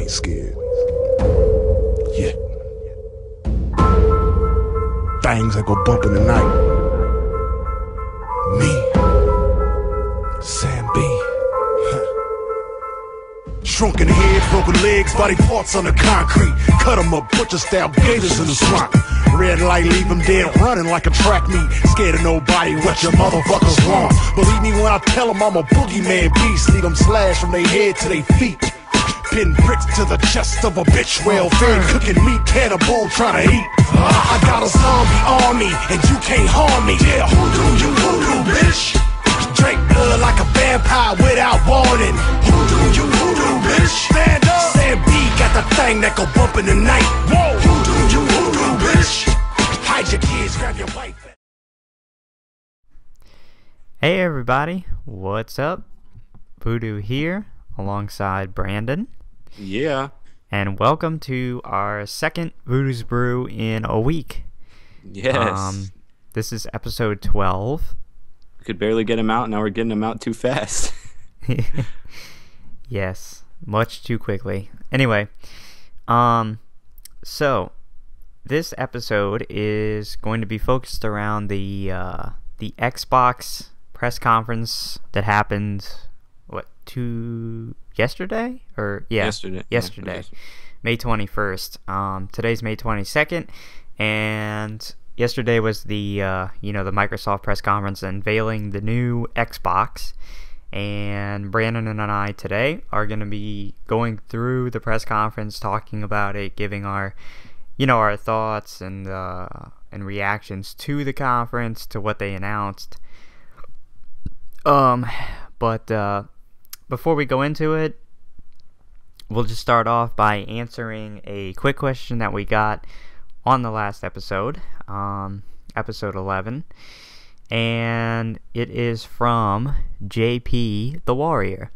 ain't scared. Yeah. Things that go bump in the night. Me. Sam B. Shrunken head, broken legs, body parts on the concrete. Cut 'em up, butcher style gators in the swamp. Red light, leave 'em dead, running like a track meet. Scared of nobody, what your motherfuckers want. Believe me when I tell 'em I'm a boogeyman beast. Leave 'em slashed from their head to their feet. Pin bricks to the chest of a bitch, well-fed, cooking meat, cannibal trying to eat. I got a zombie army, and you can't harm me. Yeah, voodoo, you voodoo, bitch. Drink blood like a vampire without warning. Voodoo, you voodoo, bitch. Stand up. Sam B got the thing that go bump in the night. Whoa. Voodoo, you voodoo, bitch. Hide your kids, grab your wife. Hey everybody, what's up? Voodoo here, alongside Brandon. Yeah. And welcome to our second Voodoo's Brew in a week. Yes. This is episode 12. We could barely get him out, now we're getting him out too fast. Yes, much too quickly. Anyway, so this episode is going to be focused around the Xbox press conference that happened, yesterday? Yesterday. May 21st. Today's May 22nd, and yesterday was the Microsoft press conference unveiling the new Xbox. And Brandon and I today are going to be going through the press conference, talking about it, giving our thoughts and reactions to the conference, to what they announced. But before we go into it, we'll just start off by answering a quick question that we got on the last episode, episode 11. And it is from JP the Warrior.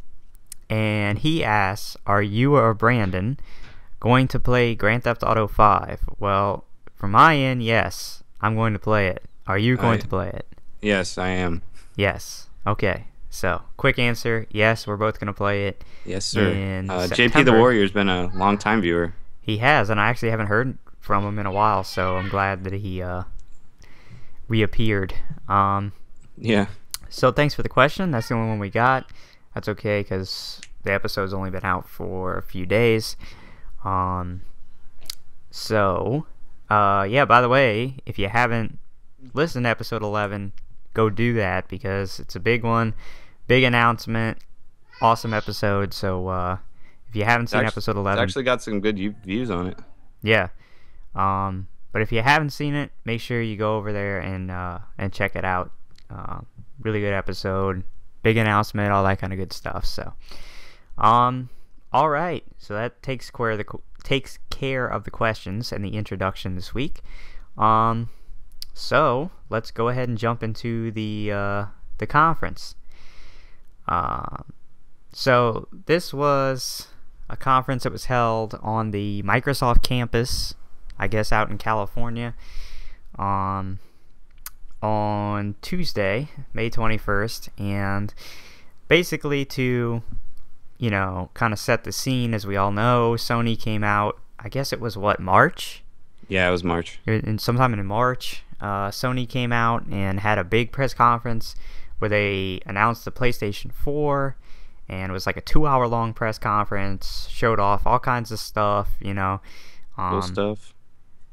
And he asks, are you or Brandon going to play Grand Theft Auto 5? Well, from my end, yes, I'm going to play it. Are you going to play it? Yes, I am. Yes. Okay. So, quick answer, yes, we're both going to play it. Yes, sir. JP September. the Warrior's been a long-time viewer. He has, and I actually haven't heard from him in a while, so I'm glad that he reappeared. Yeah. So thanks for the question. That's the only one we got. That's okay, because the episode's only been out for a few days. By the way, if you haven't listened to episode 11, go do that, because it's a big one, big announcement, awesome episode. So if you haven't seen episode 11, it's actually got some good views on it. Yeah. But if you haven't seen it, make sure you go over there and check it out. Really good episode, big announcement, all that kind of good stuff. So, all right. So that takes care of the questions and the introduction this week. So let's go ahead and jump into the conference. So this was a conference that was held on the Microsoft campus, I guess out in California, on Tuesday, May 21st, and basically to, kind of set the scene, as we all know, Sony came out, I guess it was March? Yeah, it was March. Sometime in March, Sony came out and had a big press conference where they announced the PlayStation 4, and it was like a 2-hour long press conference, showed off all kinds of stuff, Cool stuff.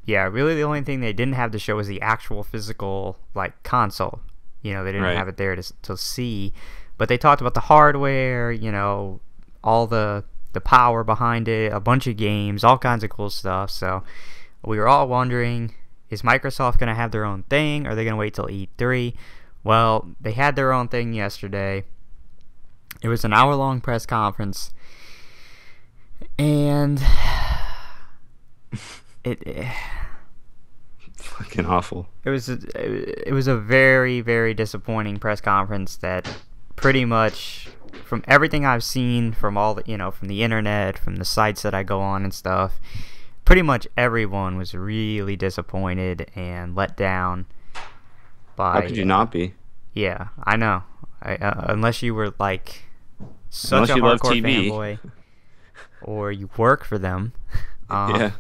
Yeah, really the only thing they didn't have to show was the actual physical, console. They didn't have it there to see. But they talked about the hardware, all the power behind it, a bunch of games, all kinds of cool stuff. So we were all wondering, is Microsoft going to have their own thing? Or are they going to wait till E3? Well, they had their own thing yesterday. It was an hour-long press conference. And it fucking awful. It was a very, very disappointing press conference that pretty much, from everything I've seen, from all the, from the internet, from the sites that I go on and stuff, pretty much everyone was really disappointed and let down by... How could you not be? Yeah, I know. Unless you were such a hardcore fanboy. or you work for them. Yeah.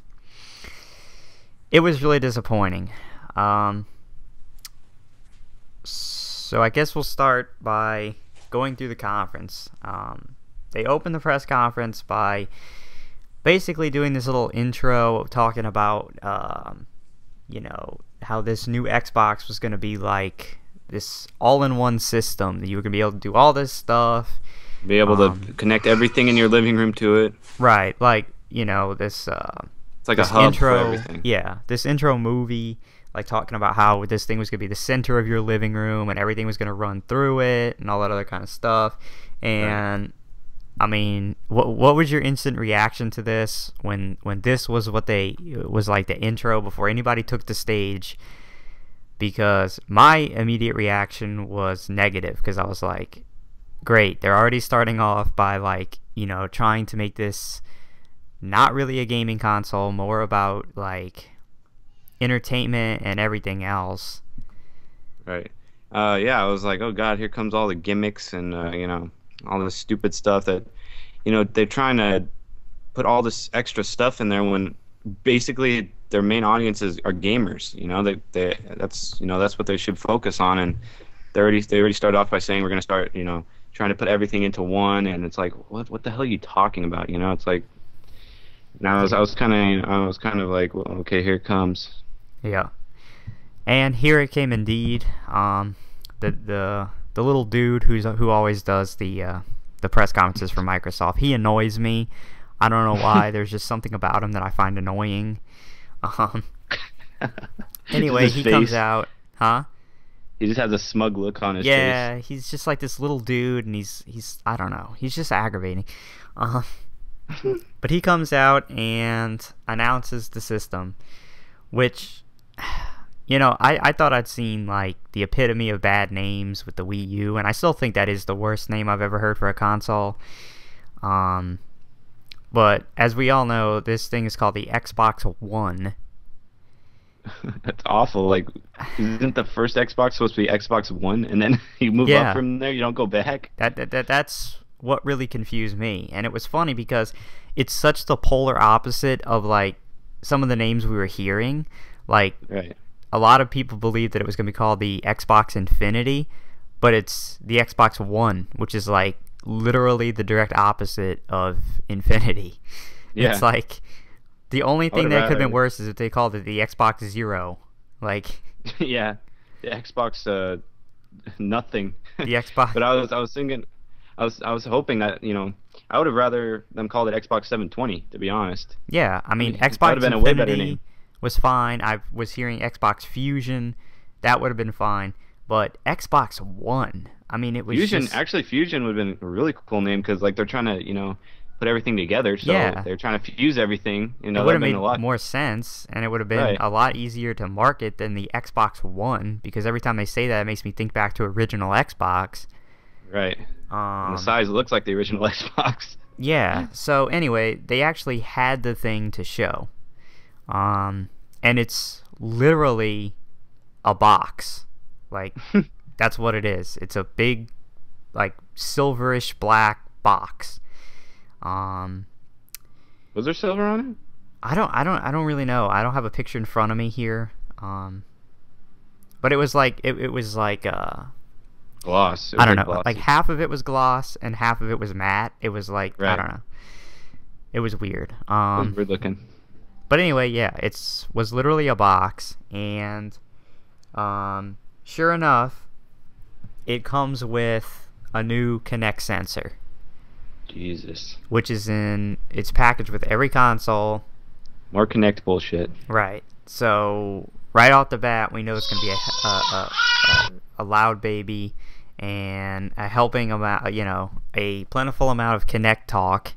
It was really disappointing. So I guess we'll start by going through the conference. They opened the press conference by basically doing this little intro talking about, how this new Xbox was going to be like this all-in-one system that you were going to be able to do all this stuff. Be able to connect everything in your living room to it. Right, like, this... it's like a hub intro, for everything. Yeah, this intro movie, like talking about how this thing was going to be the center of your living room and everything was going to run through it and all that other kind of stuff. And... Right. I mean, what was your instant reaction to this when this was was like the intro before anybody took the stage? Because my immediate reaction was negative, because I was like, great, they're already starting off by like, trying to make this not really a gaming console, more about like entertainment and everything else. Right. Yeah, I was like, oh god, here comes all the gimmicks and all this stupid stuff that, they're trying to put all this extra stuff in there when basically their main audiences are gamers. That's what they should focus on. And they already started off by saying we're going to start, trying to put everything into one. And it's like, what the hell are you talking about? It's like, now I was kind of like, well, okay, here it comes. Yeah. And here it came indeed. The little dude who always does the press conferences for Microsoft, he annoys me. I don't know why. There's just something about him that I find annoying. Anyway, he comes out, huh? He just has a smug look on his face. Yeah, he's just like this little dude, and he's I don't know. He's just aggravating. But he comes out and announces the system, which, I thought I'd seen like the epitome of bad names with the Wii U, and I still think that is the worst name I've ever heard for a console. But as we all know, this thing is called the Xbox One. That's awful. Like, isn't the first Xbox supposed to be Xbox One, and then you move up from there? You don't go back. That's what really confused me, and it was funny because it's such the polar opposite of like some of the names we were hearing. Like, right. A lot of people believed that it was going to be called the Xbox Infinity, but it's the Xbox One, which is like literally the direct opposite of Infinity. Yeah. It's like the only thing that could have been worse is if they called it the Xbox Zero. Like, yeah, the Xbox nothing. The Xbox. But I was thinking, I was hoping that I would have rather them called it Xbox 720, to be honest. Yeah, I mean Xbox been Infinity a way better name. Was fine. I was hearing Xbox Fusion, that would have been fine. But Xbox One, I mean, it was Fusion. just... Actually, Fusion would have been a really cool name because like they're trying to put everything together. So they're trying to fuse everything. It would have made more sense, and it would have been a lot easier to market than the Xbox One, because every time they say that, it makes me think back to original Xbox. Right. And the size looks like the original Xbox. Yeah. So anyway, they actually had the thing to show. And it's literally a box. Like, that's what it is. It's a big, like, silverish black box. Was there silver on it? I don't really know. I don't have a picture in front of me here. But it was like it was like gloss. I don't know. Like half of it was gloss and half of it was matte. It was like I don't know. It was weird. It was weird looking. But anyway, yeah, was literally a box, and sure enough, it comes with a new Kinect sensor. Jesus. Which it's packaged with every console. More Kinect bullshit. Right. So right off the bat, we know it's going to be a loud baby and a helping amount, a plentiful amount of Kinect talk.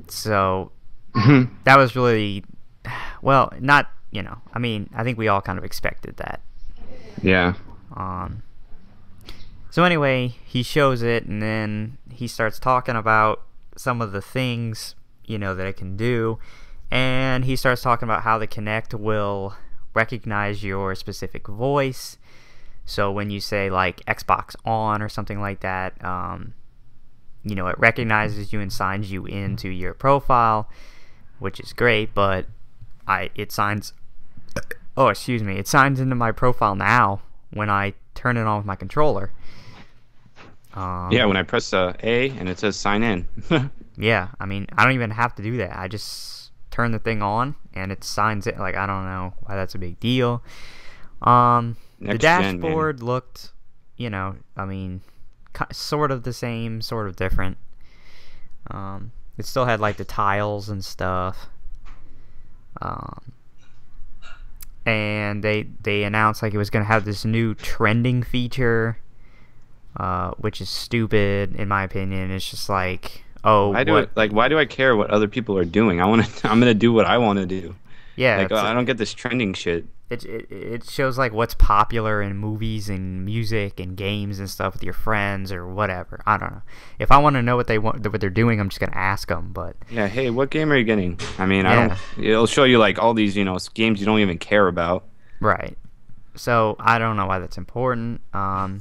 So that was really, well, not, I mean, I think we all kind of expected that. Yeah. So anyway, he shows it, and then he starts talking about some of the things, that it can do, and he starts talking about how the Kinect will recognize your specific voice. So when you say, like, Xbox on or something like that, you know, it recognizes you and signs you into your profile, which is great, but it signs into my profile now when I turn it on with my controller. Yeah, when I press A and it says sign in. Yeah, I mean, I don't even have to do that. I just turn the thing on and it signs it. Like, I don't know why that's a big deal. The dashboard looked, you know, I mean, sort of the same, sort of different. It still had like the tiles and stuff. And they announced like it was gonna have this new trending feature, which is stupid in my opinion. It's just like, oh, why do I care what other people are doing? I'm gonna do what I want to do. Yeah, like I don't get this trending shit. It shows like what's popular in movies and music and games and stuff with your friends or whatever. I don't know. If I want to know what they're doing, I'm just gonna ask them. But yeah, hey, what game are you getting? I mean, yeah. It'll show you like all these, you know, games you don't even care about. Right. So I don't know why that's important. And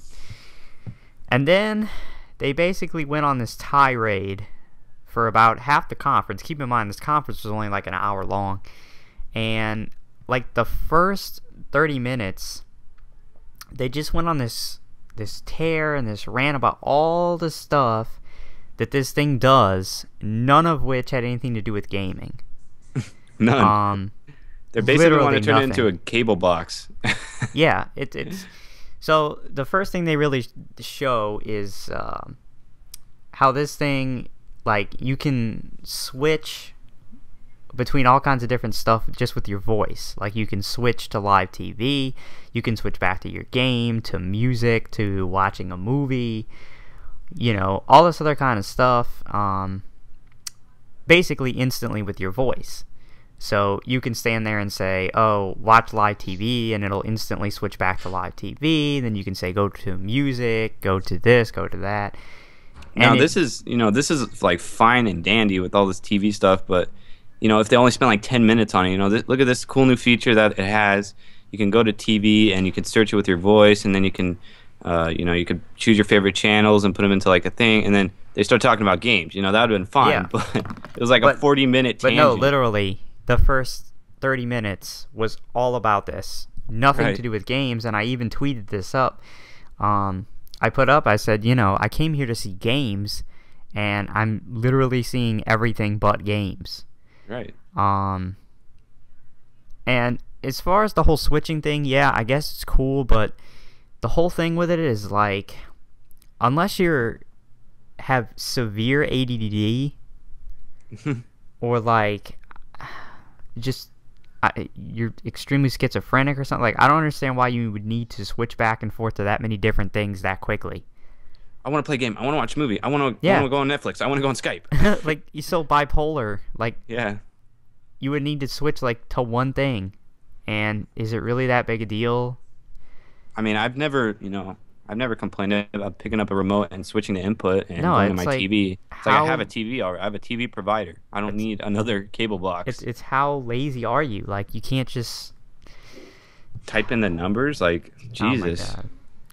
then they basically went on this tirade for about half the conference. Keep in mind, this conference was only like an hour long, and like the first 30 minutes, they just went on this tear and this rant about all the stuff that this thing does, none of which had anything to do with gaming. None. They basically want to turn it into a cable box. Yeah, it's so the first thing they really show is how this thing, like, you can switch between all kinds of different stuff just with your voice. Like, you can switch to live TV, you can switch back to your game, to music, to watching a movie, you know, all this other kind of stuff, basically instantly with your voice. So you can stand there and say, oh, watch live TV, and it'll instantly switch back to live TV. Then you can say, go to music, go to this, go to that. Now, this is like fine and dandy with all this TV stuff, but you know, if they only spend like 10 minutes on it, you know, look at this cool new feature that it has. You can go to TV and you can search it with your voice, and then you can, you know, you could choose your favorite channels and put them into like a thing, and then they start talking about games. You know, that would have been fine, yeah. But it was like a 40-minute tangent. But no, literally, the first 30 minutes was all about this. Nothing to do with games, and I even tweeted this up. I said, you know, I came here to see games, and I'm literally seeing everything but games. Right. And as far as the whole switching thing, yeah, I guess it's cool, but the whole thing with it is like, unless have severe ADD or like just you're extremely schizophrenic or something, like, I don't understand why you would need to switch back and forth to that many different things that quickly. I want to play a game. I want to watch a movie. I want to go on Netflix. I want to go on Skype. Like, you're so bipolar. Like, yeah, you would need to switch like to one thing, and is it really that big a deal? I mean, I've never complained about picking up a remote and switching the input and going to my like, TV. It's like I have a TV already. I have a TV provider. I don't need another cable box. It's how lazy are you? Like, you can't just type in the numbers. Like, Jesus. Oh my God.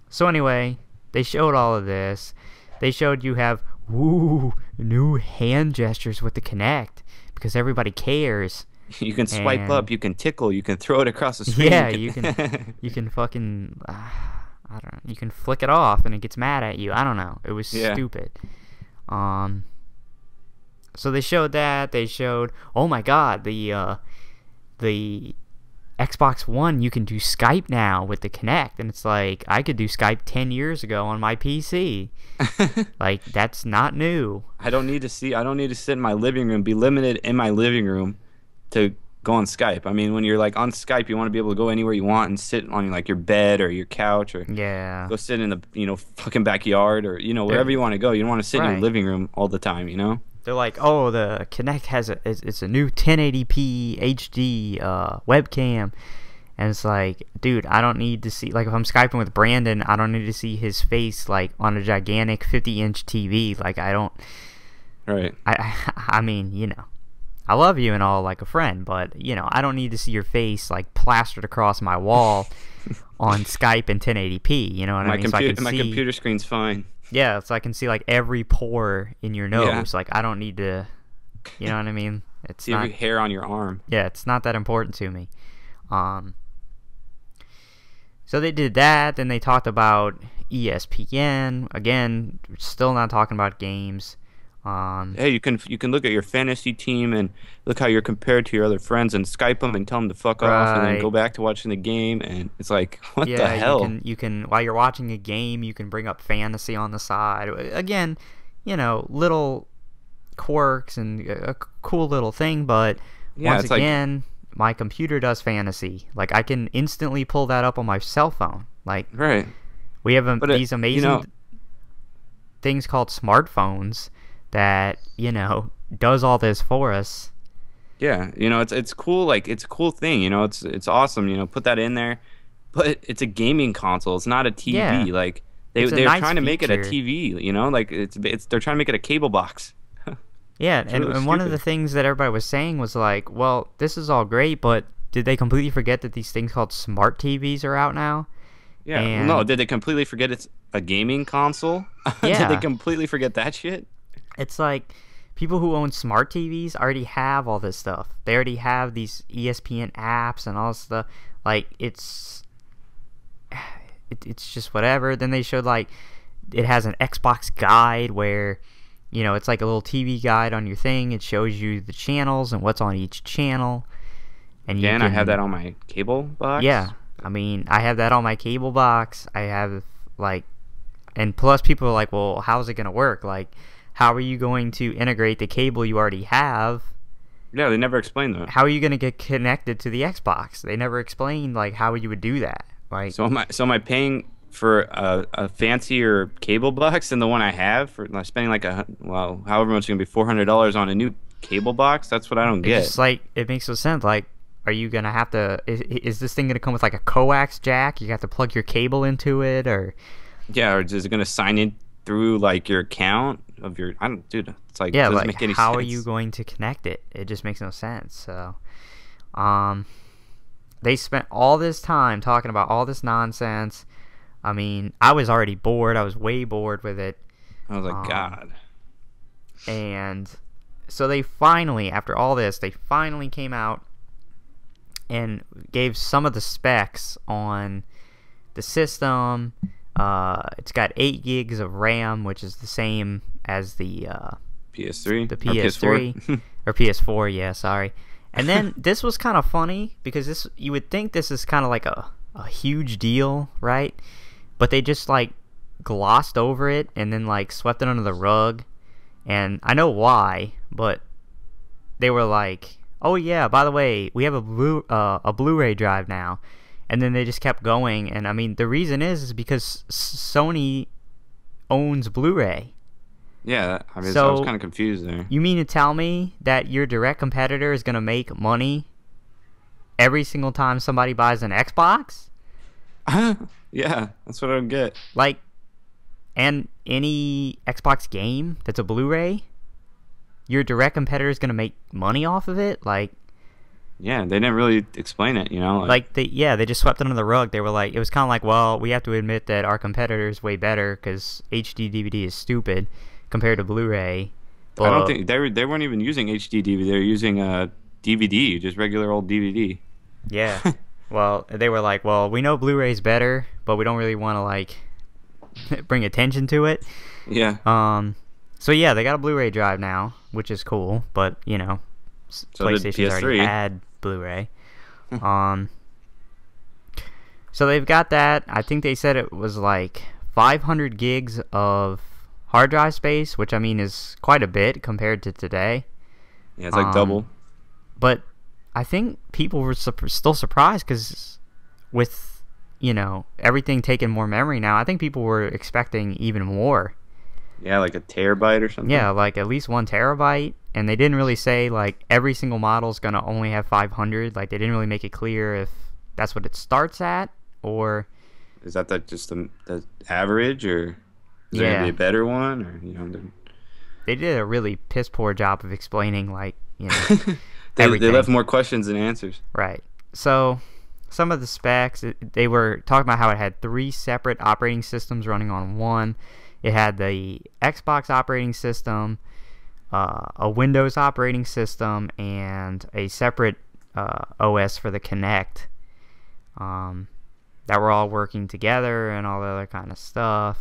So anyway, they showed all of this. They showed you have new hand gestures with the Kinect because everybody cares. You can swipe up, you can tickle, you can throw it across the screen. Yeah, you can fucking I don't know. You can flick it off and it gets mad at you. I don't know. It was stupid. So they showed that. They showed, oh my God, the Xbox One, you can do Skype now with the Kinect, and it's like, I could do Skype 10 years ago on my PC. Like, that's not new. I don't need to sit in my living room, be limited in my living room to go on Skype. I mean, when you're like on Skype, you want to be able to go anywhere you want and sit on like your bed or your couch, or go sit in the, you know, fucking backyard, or, you know, wherever you want to go. You don't want to sit in your living room all the time, you know? They're like, oh, the Kinect has it's a new 1080p HD webcam, and it's like, dude, I don't need to see, like, if I'm Skyping with Brandon, I don't need to see his face like on a gigantic 50-inch TV. Like, I don't. Right. I mean, you know, I love you and all, like a friend, but, you know, I don't need to see your face like plastered across my wall on Skype in 1080p. You know what I mean? My computer screen's fine. Yeah, so I can see like every pore in your nose. Like I don't need to, you know what I mean? It's see not every hair on your arm. Yeah, it's not that important to me. So they did that. Then they talked about ESPN. Again, still not talking about games. Hey, you can look at your fantasy team and look how you're compared to your other friends and Skype them and tell them to fuck off and then go back to watching the game, and it's like, what the hell? You can while you're watching a game, you can bring up fantasy on the side. Again, little quirks and a cool little thing, but once again, my computer does fantasy. Like I can instantly pull that up on my cell phone. Like right. We have these amazing things called smartphones that does all this for us. Yeah, it's cool. Like it's a cool thing. It's awesome. Put that in there, but it's a gaming console. It's not a TV. Yeah. Like they're nice trying to make it a feature. TV. Like they're trying to make it a cable box. Yeah, really and one of stupid. the things that everybody was saying was like, well, this is all great, but did they completely forget that these things called smart TVs are out now? Yeah. And No, did they completely forget it's a gaming console? Yeah. Did they completely forget that shit? It's like people who own smart TVs already have all this stuff. They already have these ESPN apps and all this stuff. Like it's just whatever. Then they showed like it has an Xbox guide where it's like a little TV guide on your thing. It shows you the channels and what's on each channel. And I have that on my cable box. Yeah, I mean, I have that on my cable box. I have and plus people are like, well, how's it gonna work? Like, how are you going to integrate the cable you already have? Yeah, they never explained that. How are you gonna get connected to the Xbox? They never explained like how you would do that. Like, So am I paying for a fancier cable box than the one I have? For spending like however much it's gonna be, $400 on a new cable box? That's what I don't get. it's just like it makes no sense. Like, are you gonna have to? Is this thing gonna come with like a coax jack? You have to plug your cable into it, or Yeah, or is it gonna sign in through like your account of your? I don't, dude. It's like yeah, doesn't like make any how sense. are you going to connect it? It just makes no sense. So, they spent all this time talking about all this nonsense. I mean, I was already bored. I was way bored with it. I was like, God. And so they finally, after all this, they finally came out and gave some of the specs on the system. It's got 8 gigs of RAM, which is the same as the PS3, the or PS3 or PS4. Yeah, sorry. And then this was kind of funny because you would think this is kind of like a huge deal, right? But they just like glossed over it and then like swept it under the rug. And I know why, but they were like, "Oh yeah, by the way, we have a Blu-ray drive now." And then they just kept going, and I mean the reason is because Sony owns Blu-ray. Yeah, I mean, So- I was kind of confused there. You mean to tell me that your direct competitor is going to make money every single time somebody buys an Xbox? Yeah, that's what I don't get. Like, and any Xbox game that's a Blu-ray, your direct competitor is going to make money off of it? Like, Yeah, they didn't really explain it, they just swept it under the rug. They were like, it was kind of like, well, we have to admit that our competitor is way better because HD DVD is stupid compared to Blu-ray. I don't think they weren't even using HD DVD. They were using DVD, just regular old DVD. Yeah. Well, they were like, well, we know Blu-ray's better, but we don't really want to like bring attention to it. Yeah. So yeah, they got a Blu-ray drive now, which is cool, but So did PlayStation's already PS3. had Blu-ray. So they've got that. I think they said it was like 500 gigs of hard drive space, which I mean is quite a bit compared to today. Yeah, it's like double. But I think people were still surprised because with everything taking more memory now, I think people were expecting even more. Yeah, like a terabyte or something. Yeah, like at least 1 terabyte. And they didn't really say like every single model is gonna only have 500. Like they didn't really make it clear if that's what it starts at or. Is that just the average, or is there gonna be a better one, or They did a really piss poor job of explaining like they everything. left more questions than answers. Right. So some of the specs, they were talking about how it had 3 separate operating systems running on one. It had the Xbox operating system, a Windows operating system, and a separate OS for the Kinect. That were all working together and all the other kind of stuff.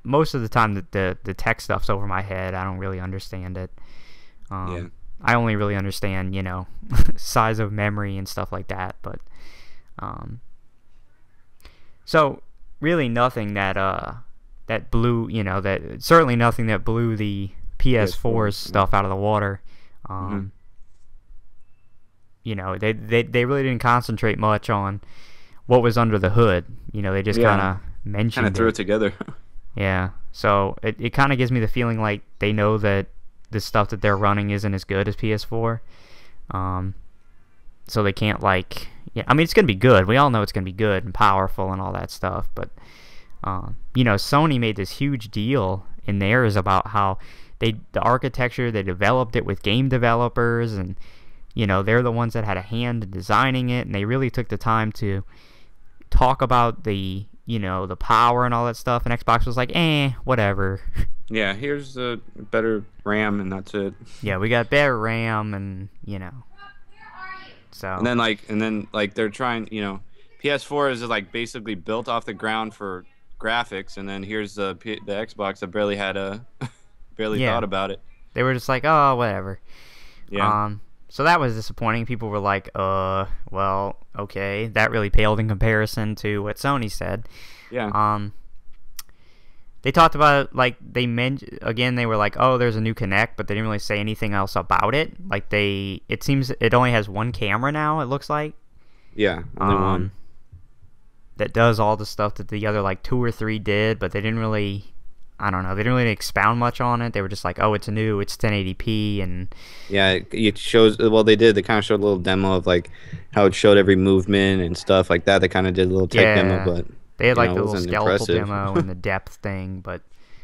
Most of the time, the tech stuff's over my head. I don't really understand it. Yeah. I only really understand, you know, size of memory and stuff like that. But so really nothing that blew, you know, that certainly nothing that blew the PS4's stuff out of the water. You know, they really didn't concentrate much on what was under the hood. You know, they just kind of mentioned Kind of threw it together. Yeah. So it kind of gives me the feeling like they know that the stuff that they're running isn't as good as PS4. So they can't, like... Yeah, I mean, it's going to be good. We all know it's going to be good and powerful and all that stuff. But, you know, Sony made this huge deal in theirs about how the architecture, they developed it with game developers, and you know, they're the ones that had a hand in designing it, and they really took the time to talk about the, you know, the power and all that stuff, and Xbox was like, whatever. Yeah, here's a better RAM, and that's it. Yeah, we got better RAM, and, you know. So. And then like they're trying, you know, PS4 is like basically built off the ground for graphics, and then here's the Xbox that barely had thought about it. They were just like, oh, whatever. Yeah. So that was disappointing. People were like, well, okay. That really paled in comparison to what Sony said. Yeah. They talked about, like, they were like, oh, there's a new Kinect, but they didn't really say anything else about it. Like, it seems it only has one camera now, it looks like. Yeah, only one. That does all the stuff that the other, like, 2 or 3 did, but they didn't really... I don't know. They didn't really expound much on it. They were just like, "Oh, it's new. It's 1080p," and yeah, it shows. Well, they did. They kind of showed a little demo of like how it showed every movement and stuff like that. They kind of did a little tech demo, but they had like the little skeletal demo and the depth thing. But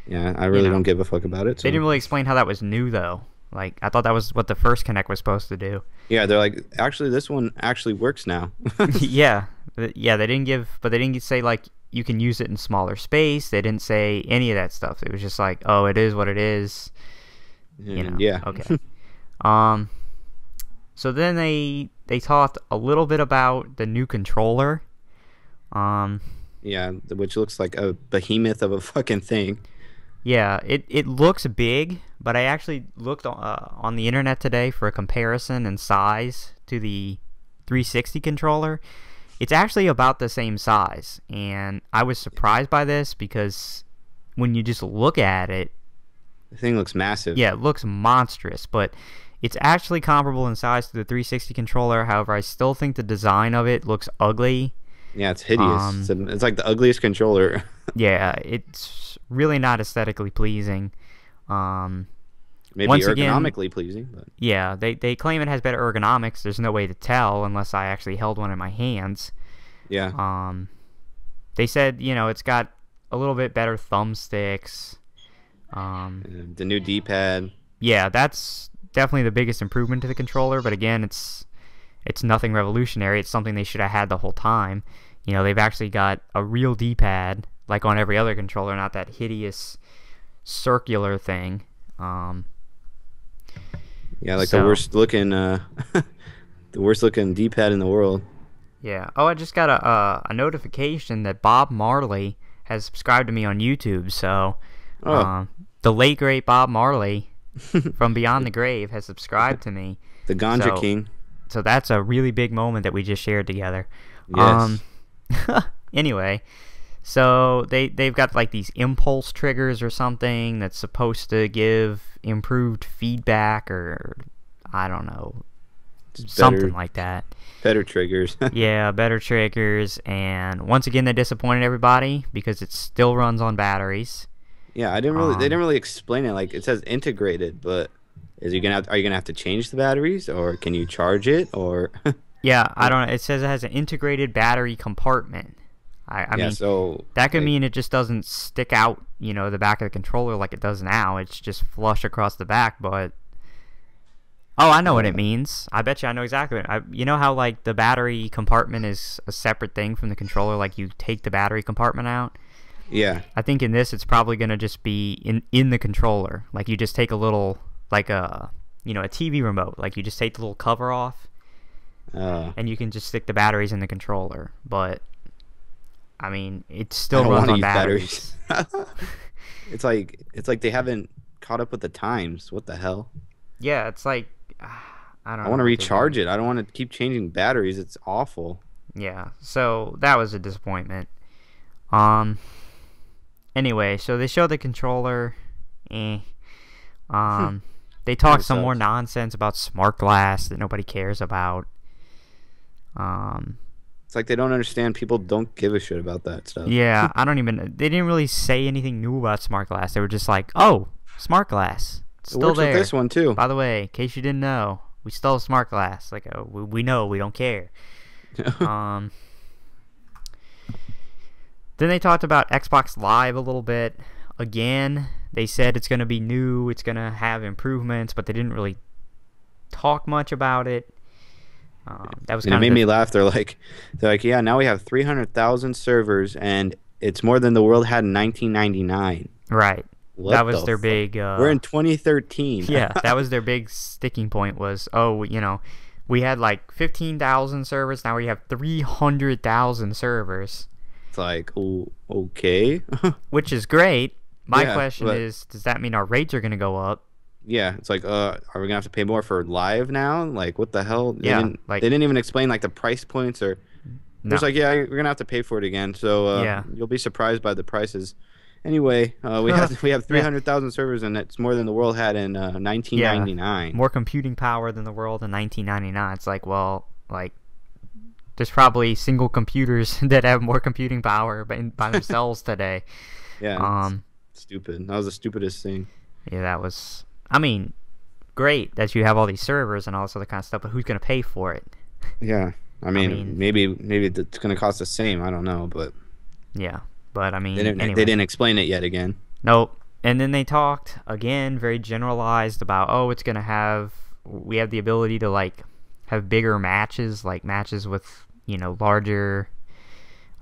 yeah, I really don't give a fuck about it. So. They didn't really explain how that was new though. Like I thought that was what the first Kinect was supposed to do. Yeah, they're like, actually, this one actually works now. Yeah. They didn't say like. You can use it in smaller space. They didn't say any of that stuff. It was just like, oh, it is what it is. You know. Yeah. Okay. So then they talked a little bit about the new controller. Yeah, which looks like a behemoth of a fucking thing. Yeah, it looks big, but I actually looked on the internet today for a comparison in size to the 360 controller. It's actually about the same size, and I was surprised by this because when you just look at it... The thing looks massive. Yeah, it looks monstrous, but it's actually comparable in size to the 360 controller. However, I still think the design of it looks ugly. Yeah, it's hideous. It's like the ugliest controller. Yeah, it's really not aesthetically pleasing. Maybe once ergonomically again, pleasing. But. Yeah, they claim it has better ergonomics. There's no way to tell unless I actually held one in my hands. Yeah. They said, you know, it's got a little bit better thumbsticks. The new D-pad. Yeah, that's definitely the biggest improvement to the controller. But again, it's nothing revolutionary. It's something they should have had the whole time. You know, they've actually got a real D-pad, like on every other controller, not that hideous circular thing. Yeah, like the worst looking D-pad in the world. Yeah. Oh, I just got a notification that Bob Marley has subscribed to me on YouTube. So, the late great Bob Marley from Beyond the Grave has subscribed to me. The Ganja King. So that's a really big moment that we just shared together. Yes. Anyway, so they've got like these impulse triggers or something that's supposed to give improved feedback, or I don't know, something like that. Better triggers. Yeah, better triggers, and once again they disappointed everybody because it still runs on batteries. Yeah, they didn't really explain it. Like it says integrated, but are you gonna have to change the batteries, or can you charge it, or? Yeah, I don't know. It says it has an integrated battery compartment. I mean, so that could mean it just doesn't stick out, you know, the back of the controller like it does now. It's just flush across the back, but... Oh, I know what it means. I bet you I know exactly what you know how, like, the battery compartment is a separate thing from the controller? Like, you take the battery compartment out? Yeah. I think in this it's probably gonna just be in the controller. Like you just take a little, like a TV remote. Like you just take the little cover off, and you can just stick the batteries in the controller. But I mean, it still runs on batteries. It's like they haven't caught up with the times. What the hell? Yeah, it's like I don't know. I want to recharge it. I don't want to keep changing batteries. It's awful. Yeah, so that was a disappointment. Anyway, so they showed the controller. They talked some more nonsense about smart glass that nobody cares about. It's like they don't understand. People don't give a shit about that stuff. Yeah, they didn't really say anything new about smart glass. They were just like, oh, smart glass. It's still works there. With this one too. By the way, in case you didn't know, we still have smart glass. Like, we know, we don't care. Then they talked about Xbox Live a little bit. Again, they said it's going to be new, it's going to have improvements, but they didn't really talk much about it. That was kind of it made me laugh. They're like, yeah, now we have 300,000 servers, and it's more than the world had in 1999. Right. That was their big. We're in 2013. Yeah, that was their big sticking point. Was we had like 15,000 servers. Now we have 300,000 servers. It's like, oh, okay. Which is great. My question is, does that mean our rates are going to go up? Yeah, it's like, are we gonna have to pay more for live now? Like, what the hell? They didn't even explain like the price points or. No. It's like, yeah, we're gonna have to pay for it again. So you'll be surprised by the prices. Anyway, we have 300,000 servers, and it's more than the world had in 1999. Yeah, more computing power than the world in 1999. It's like, well, like, there's probably single computers that have more computing power by themselves today. Yeah. Stupid. That was the stupidest thing. Yeah, that was. I mean, great that you have all these servers and all this other kind of stuff, but who's going to pay for it? Yeah. I mean, maybe it's going to cost the same. I don't know, but. Yeah, but I mean, they didn't explain it yet again. Nope. And then they talked again, very generalized about, it's going to we have the ability to like have bigger matches, like matches with larger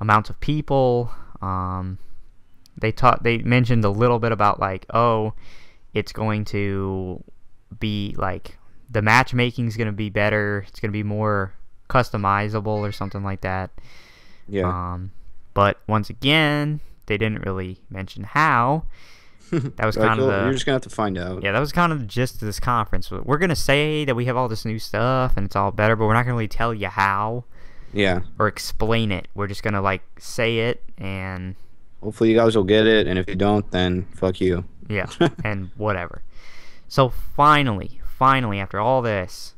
amounts of people. They mentioned a little bit about like, it's going to be like the matchmaking is going to be better. It's going to be more customizable or something like that. Yeah. But once again, they didn't really mention how. That was kind of you're just gonna have to find out. Yeah, that was kind of the gist of this conference. We're gonna say that we have all this new stuff and it's all better, but we're not gonna really tell you how. Yeah. Or explain it. We're just gonna like say it and. Hopefully you guys will get it, and if you don't, then fuck you. Yeah, and whatever. So finally, after all this,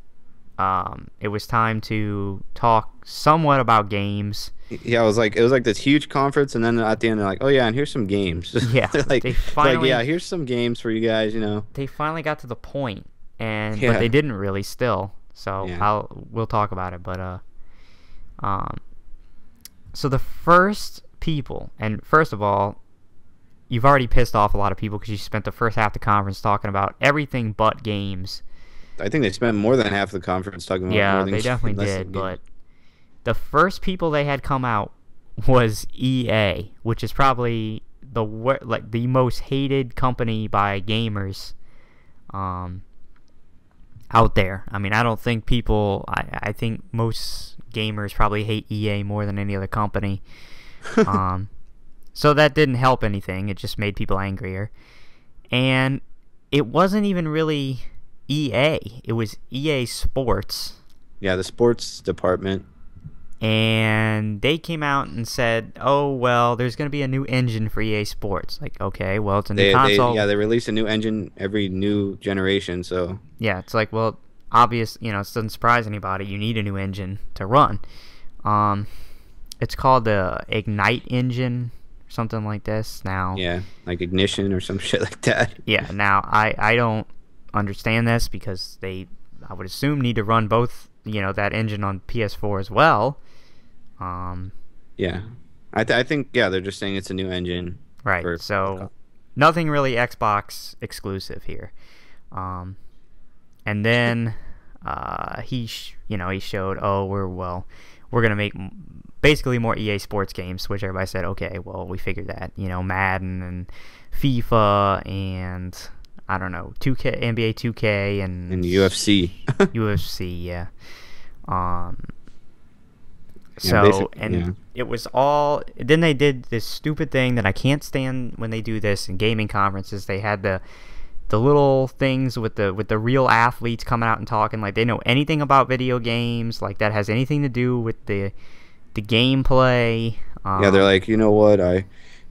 it was time to talk somewhat about games. Yeah, it was like this huge conference, and then at the end they're like, "Oh yeah, and here's some games." Yeah, they here's some games for you guys. They finally got to the point, but they didn't really still. So we'll talk about it, but so the first people, and first of all, you've already pissed off a lot of people because you spent the first half of the conference talking about everything but games. I think they spent more than half the conference talking about. Yeah, they definitely did. But the first people they had come out was EA, which is probably the most hated company by gamers out there. I mean, I don't think people. I think most gamers probably hate EA more than any other company. So that didn't help anything. It just made people angrier. And it wasn't even really EA. It was EA Sports. Yeah, the sports department. And they came out and said, "Oh, well, there's going to be a new engine for EA Sports." Like, okay, well, it's a new console. They release a new engine every new generation, so. Yeah, it's like, well, obvious, it doesn't surprise anybody. You need a new engine to run. It's called the Ignite engine, something like this now. Yeah, like Ignition or some shit like that. Yeah, now I don't understand this because I would assume need to run both, that engine on PS4 as well. Yeah, I think they're just saying it's a new engine. Right. So nothing really Xbox exclusive here. And then he showed, we're gonna make basically more EA Sports games, which everybody said, okay, well, we figured that. You know, Madden and FIFA and, I don't know, 2K, NBA 2K and UFC. UFC, yeah. It was all. Then they did this stupid thing that I can't stand when they do this in gaming conferences. They had the little things with the real athletes coming out and talking like they know anything about video games, like that has anything to do with the gameplay. Yeah, they're like, you know what,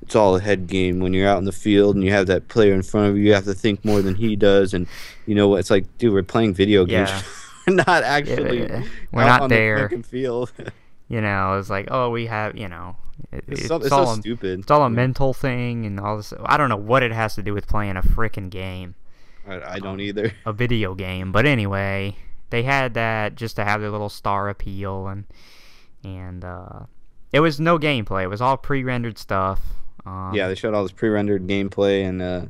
it's all a head game. When you're out in the field and you have that player in front of you, you have to think more than he does. And you know what? It's like, dude, we're playing video games. Yeah. We're not actually. We're not on there. The fucking field. You know, it's like, oh, we have, you know, it's so stupid. It's all a mental thing and all this. I don't know what it has to do with playing a frickin' game. I don't either. A video game, but anyway, they had that just to have their little star appeal, and it was no gameplay. It was all pre-rendered stuff. Yeah, they showed all this pre-rendered gameplay, and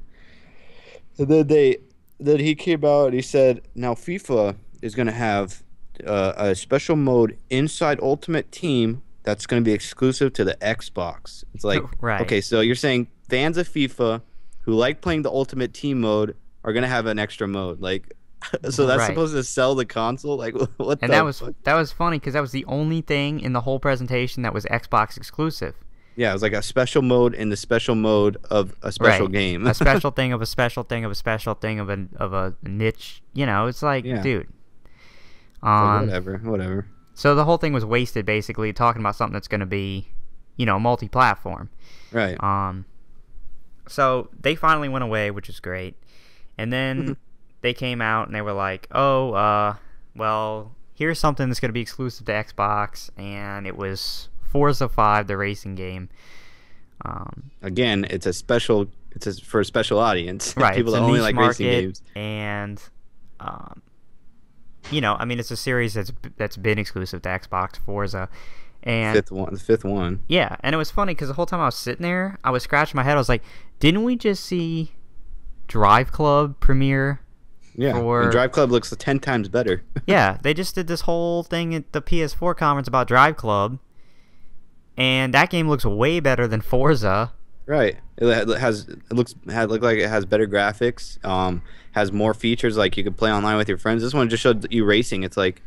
then he came out and he said, now FIFA is gonna have a special mode inside Ultimate Team that's going to be exclusive to the Xbox. It's like, right. Okay, so you're saying fans of FIFA who like playing the Ultimate Team mode are going to have an extra mode, like, so that's supposed to sell the console, like, what? And that was funny because that was the only thing in the whole presentation that was Xbox exclusive. Yeah, it was like a special mode in the special mode of a special game. A special thing of a special thing of a special thing of a niche. You know, it's like, dude. Whatever. So the whole thing was wasted, basically, talking about something that's going to be, you know, multi-platform. Right. So they finally went away, which is great. And then they came out and they were like, oh, well, here's something that's going to be exclusive to Xbox. And it was Forza 5, the racing game. Again, it's for a special audience. Right. People that only like racing games. And, you know, I mean, it's a series that's been exclusive to Xbox, Forza, and the fifth one. Yeah, and it was funny because the whole time I was sitting there, I was scratching my head. I was like, didn't we just see Drive Club premiere? Yeah, and Drive Club looks 10 times better. Yeah, they just did this whole thing at the PS4 conference about Drive Club, and that game looks way better than Forza. Right. It looks like it has better graphics. Has more features, like you could play online with your friends. This one just showed you racing. It's like,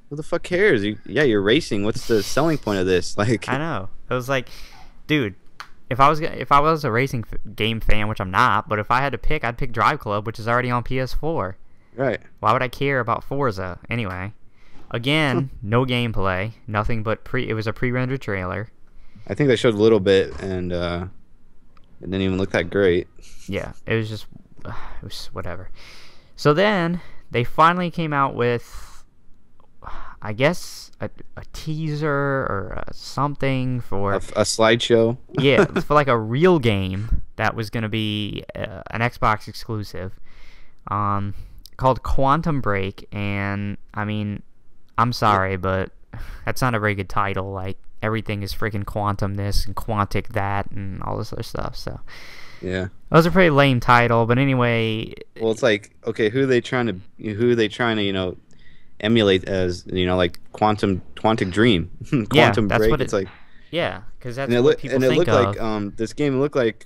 who the fuck cares? You're racing. What's the selling point of this? Like, I know. It was like, dude, if I was a racing game fan, which I'm not, but if I had to pick, I'd pick Drive Club, which is already on PS4. Right. Why would I care about Forza anyway? Again, no gameplay, nothing but it was a pre-rendered trailer. I think they showed a little bit, and it didn't even look that great. Yeah, it was whatever. So then they finally came out with, I guess, a teaser or something for a slideshow. Yeah, for like a real game that was going to be an Xbox exclusive, called Quantum Break. And I mean, I'm sorry, but that's not a very good title. Like, everything is freaking quantum this and quantic that and all this other stuff. So yeah, that was a pretty lame title. But anyway, well, it's like, okay, who are they trying to you know, emulate as, you know, like Quantic Dream, Quantum that's Break. what it's like, yeah, because that's what people think of. Like this game looked like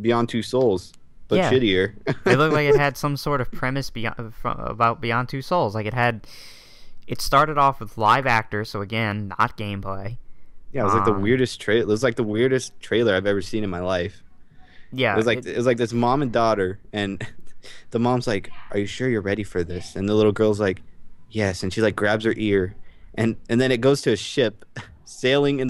Beyond Two Souls, but shittier. It looked like it had some sort of premise about Beyond Two Souls. Like it started off with live actors, so again, not gameplay. Yeah, it was like the weirdest trailer. It was like the weirdest trailer I've ever seen in my life. Yeah, it was like this mom and daughter, and the mom's like, "Are you sure you're ready for this?" And the little girl's like, "Yes." And she like grabs her ear, and then it goes to a ship sailing in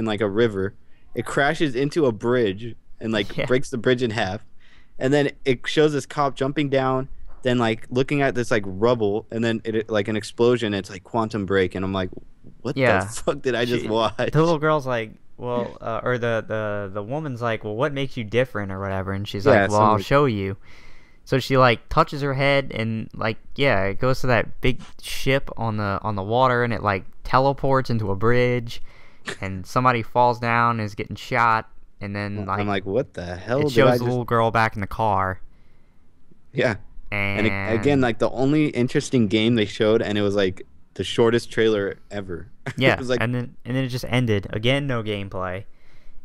like a river. It crashes into a bridge and like breaks the bridge in half, and then it shows this cop jumping down, then like looking at this like rubble, and then it like an explosion. It's like Quantum Break, and I'm like, what the fuck did I just watch? The little girl's like, well, or the woman's like, well, what makes you different or whatever, and she's like, well, I'll show you. So she like touches her head, and like, it goes to that big ship on the water, and it like teleports into a bridge, and somebody falls down and is getting shot, and then like, I'm like, what the hell? It shows the little girl back in the car. Yeah. And again, like the only interesting game they showed, and it was like the shortest trailer ever. Yeah, It was like, and then it just ended again. No gameplay,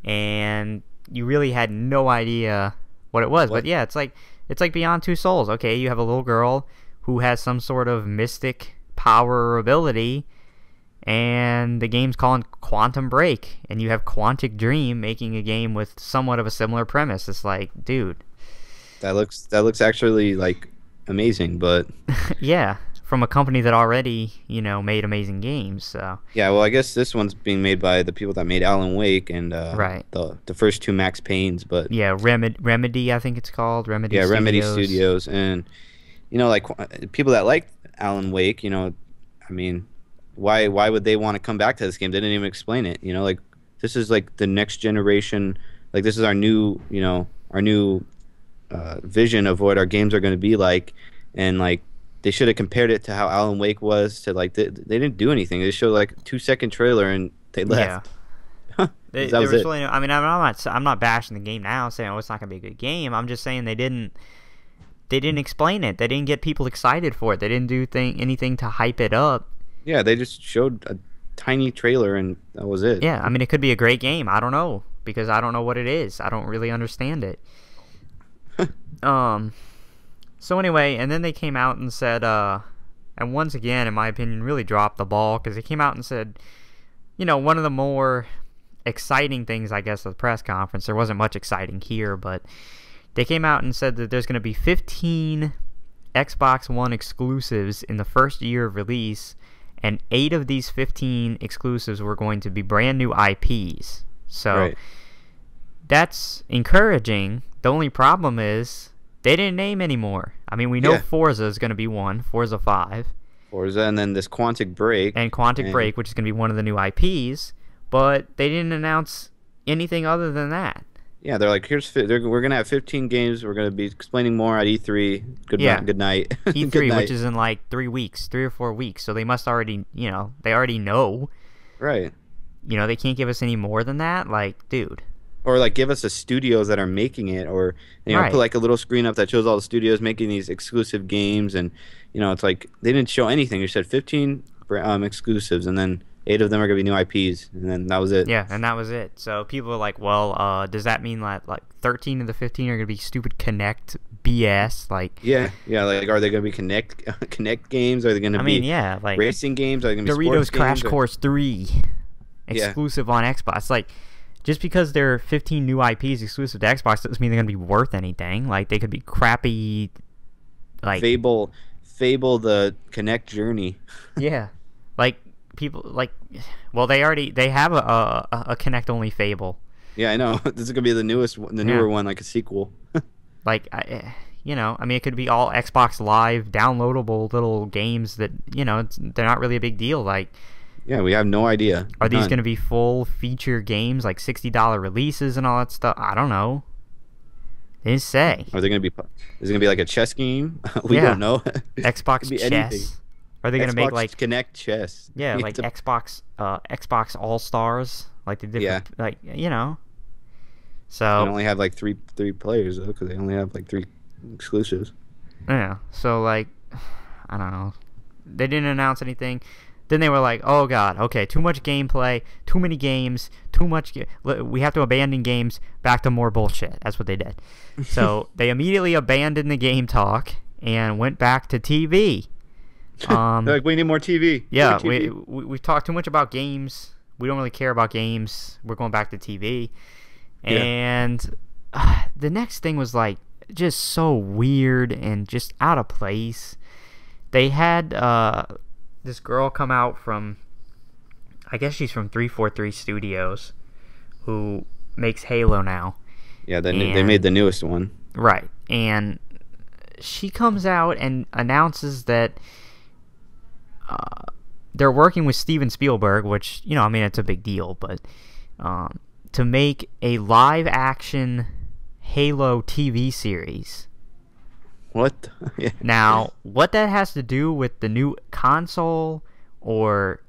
and you really had no idea what it was. What? But yeah, it's like Beyond Two Souls. Okay, you have a little girl who has some sort of mystic power or ability, and the game's called Quantum Break, and you have Quantic Dream making a game with somewhat of a similar premise. It's like, dude, that looks actually like amazing, but yeah, from a company that already, made amazing games. So yeah, well, I guess this one's being made by the people that made Alan Wake and right. the first two Max Paynes, but yeah, Remedy, I think it's called Remedy. yeah, Studios. Remedy Studios, and like people that like Alan Wake, I mean, why would they want to come back to this game? They didn't even explain it. Like this is like the next generation. Like this is our new vision of what our games are going to be like, and like they should have compared it to how Alan Wake was to like they didn't do anything. They showed like a 2-second trailer and they left. Yeah. That was it. Really, I mean, I'm not bashing the game now, saying it's not going to be a good game. I'm just saying they didn't explain it. They didn't get people excited for it. They didn't do anything to hype it up. Yeah, they just showed a tiny trailer and that was it. Yeah, I mean, it could be a great game. I don't know, because I don't know what it is. I don't really understand it. So anyway, and then they came out and said, and once again, in my opinion, really dropped the ball, because they came out and said, one of the more exciting things, I guess, of the press conference, there wasn't much exciting here, but they came out and said that there's going to be 15 Xbox One exclusives in the first year of release, and 8 of these 15 exclusives were going to be brand new IPs. So Right. That's encouraging. The only problem is they didn't name any more. I mean, we know Yeah. Forza is going to be one, Forza 5. Forza, and then this Quantic Break. And Quantic Break, which is going to be one of the new IPs, but they didn't announce anything other than that. Yeah, they're like, we're gonna have 15 games. We're gonna be explaining more at E3. Good night. E3, Good night. which is in like 3 weeks, 3 or 4 weeks. So they must already, they already know. Right. They can't give us any more than that. Like, dude. Or like give us the studios that are making it, or Right. put like a little screen up that shows all the studios making these exclusive games, and it's like they didn't show anything. You said 15 exclusives, and then 8 of them are gonna be new IPs, and then that was it. Yeah, and that was it. So people are like, well, does that mean that like 13 of the 15 are gonna be stupid Connect BS? Like, Yeah. Like, are they gonna be Connect games? Are they gonna be like racing games? Are they gonna be Doritos sports Crash games? Course 3 exclusive on Xbox? Like, just because there are 15 new IPs exclusive to Xbox doesn't mean they're gonna be worth anything. Like, they could be crappy. Like Fable, the Connect Journey. yeah, like people like, well, they have a Connect only Fable. Yeah, I know. This is gonna be the newer one, like a sequel. Like, I mean, it could be all Xbox Live downloadable little games that, they're not really a big deal. Like, Yeah, we have no idea. are these None. going to be full feature games, like $60 releases and all that stuff? I don't know. They didn't say. Are they gonna be? Is it gonna be like a chess game? We Yeah. don't know. Xbox Could be Chess. anything. Are they going to make like Connect Chess? yeah, You like have to- Xbox All Stars, like the different like They So only have like three players though, because they only have like 3 exclusives. yeah, so like I don't know. They didn't announce anything. Then they were like, "Oh God, okay, too much gameplay, too many games, too much. We have to abandon games. Back to more bullshit." That's what they did. So they immediately abandoned the game talk and went back to TV. They're like, we need more TV. Yeah, More TV. we've talked too much about games. We don't really care about games. We're going back to TV. Yeah. And the next thing was like just so weird and just out of place. They had this girl come out from, I guess she's from 343 Studios, who makes Halo now. Yeah, they made the newest one. Right. And she comes out and announces that they're working with Steven Spielberg, which, I mean, it's a big deal, but to make a live-action Halo TV series. What? Yeah. Now, what that has to do with the new console, or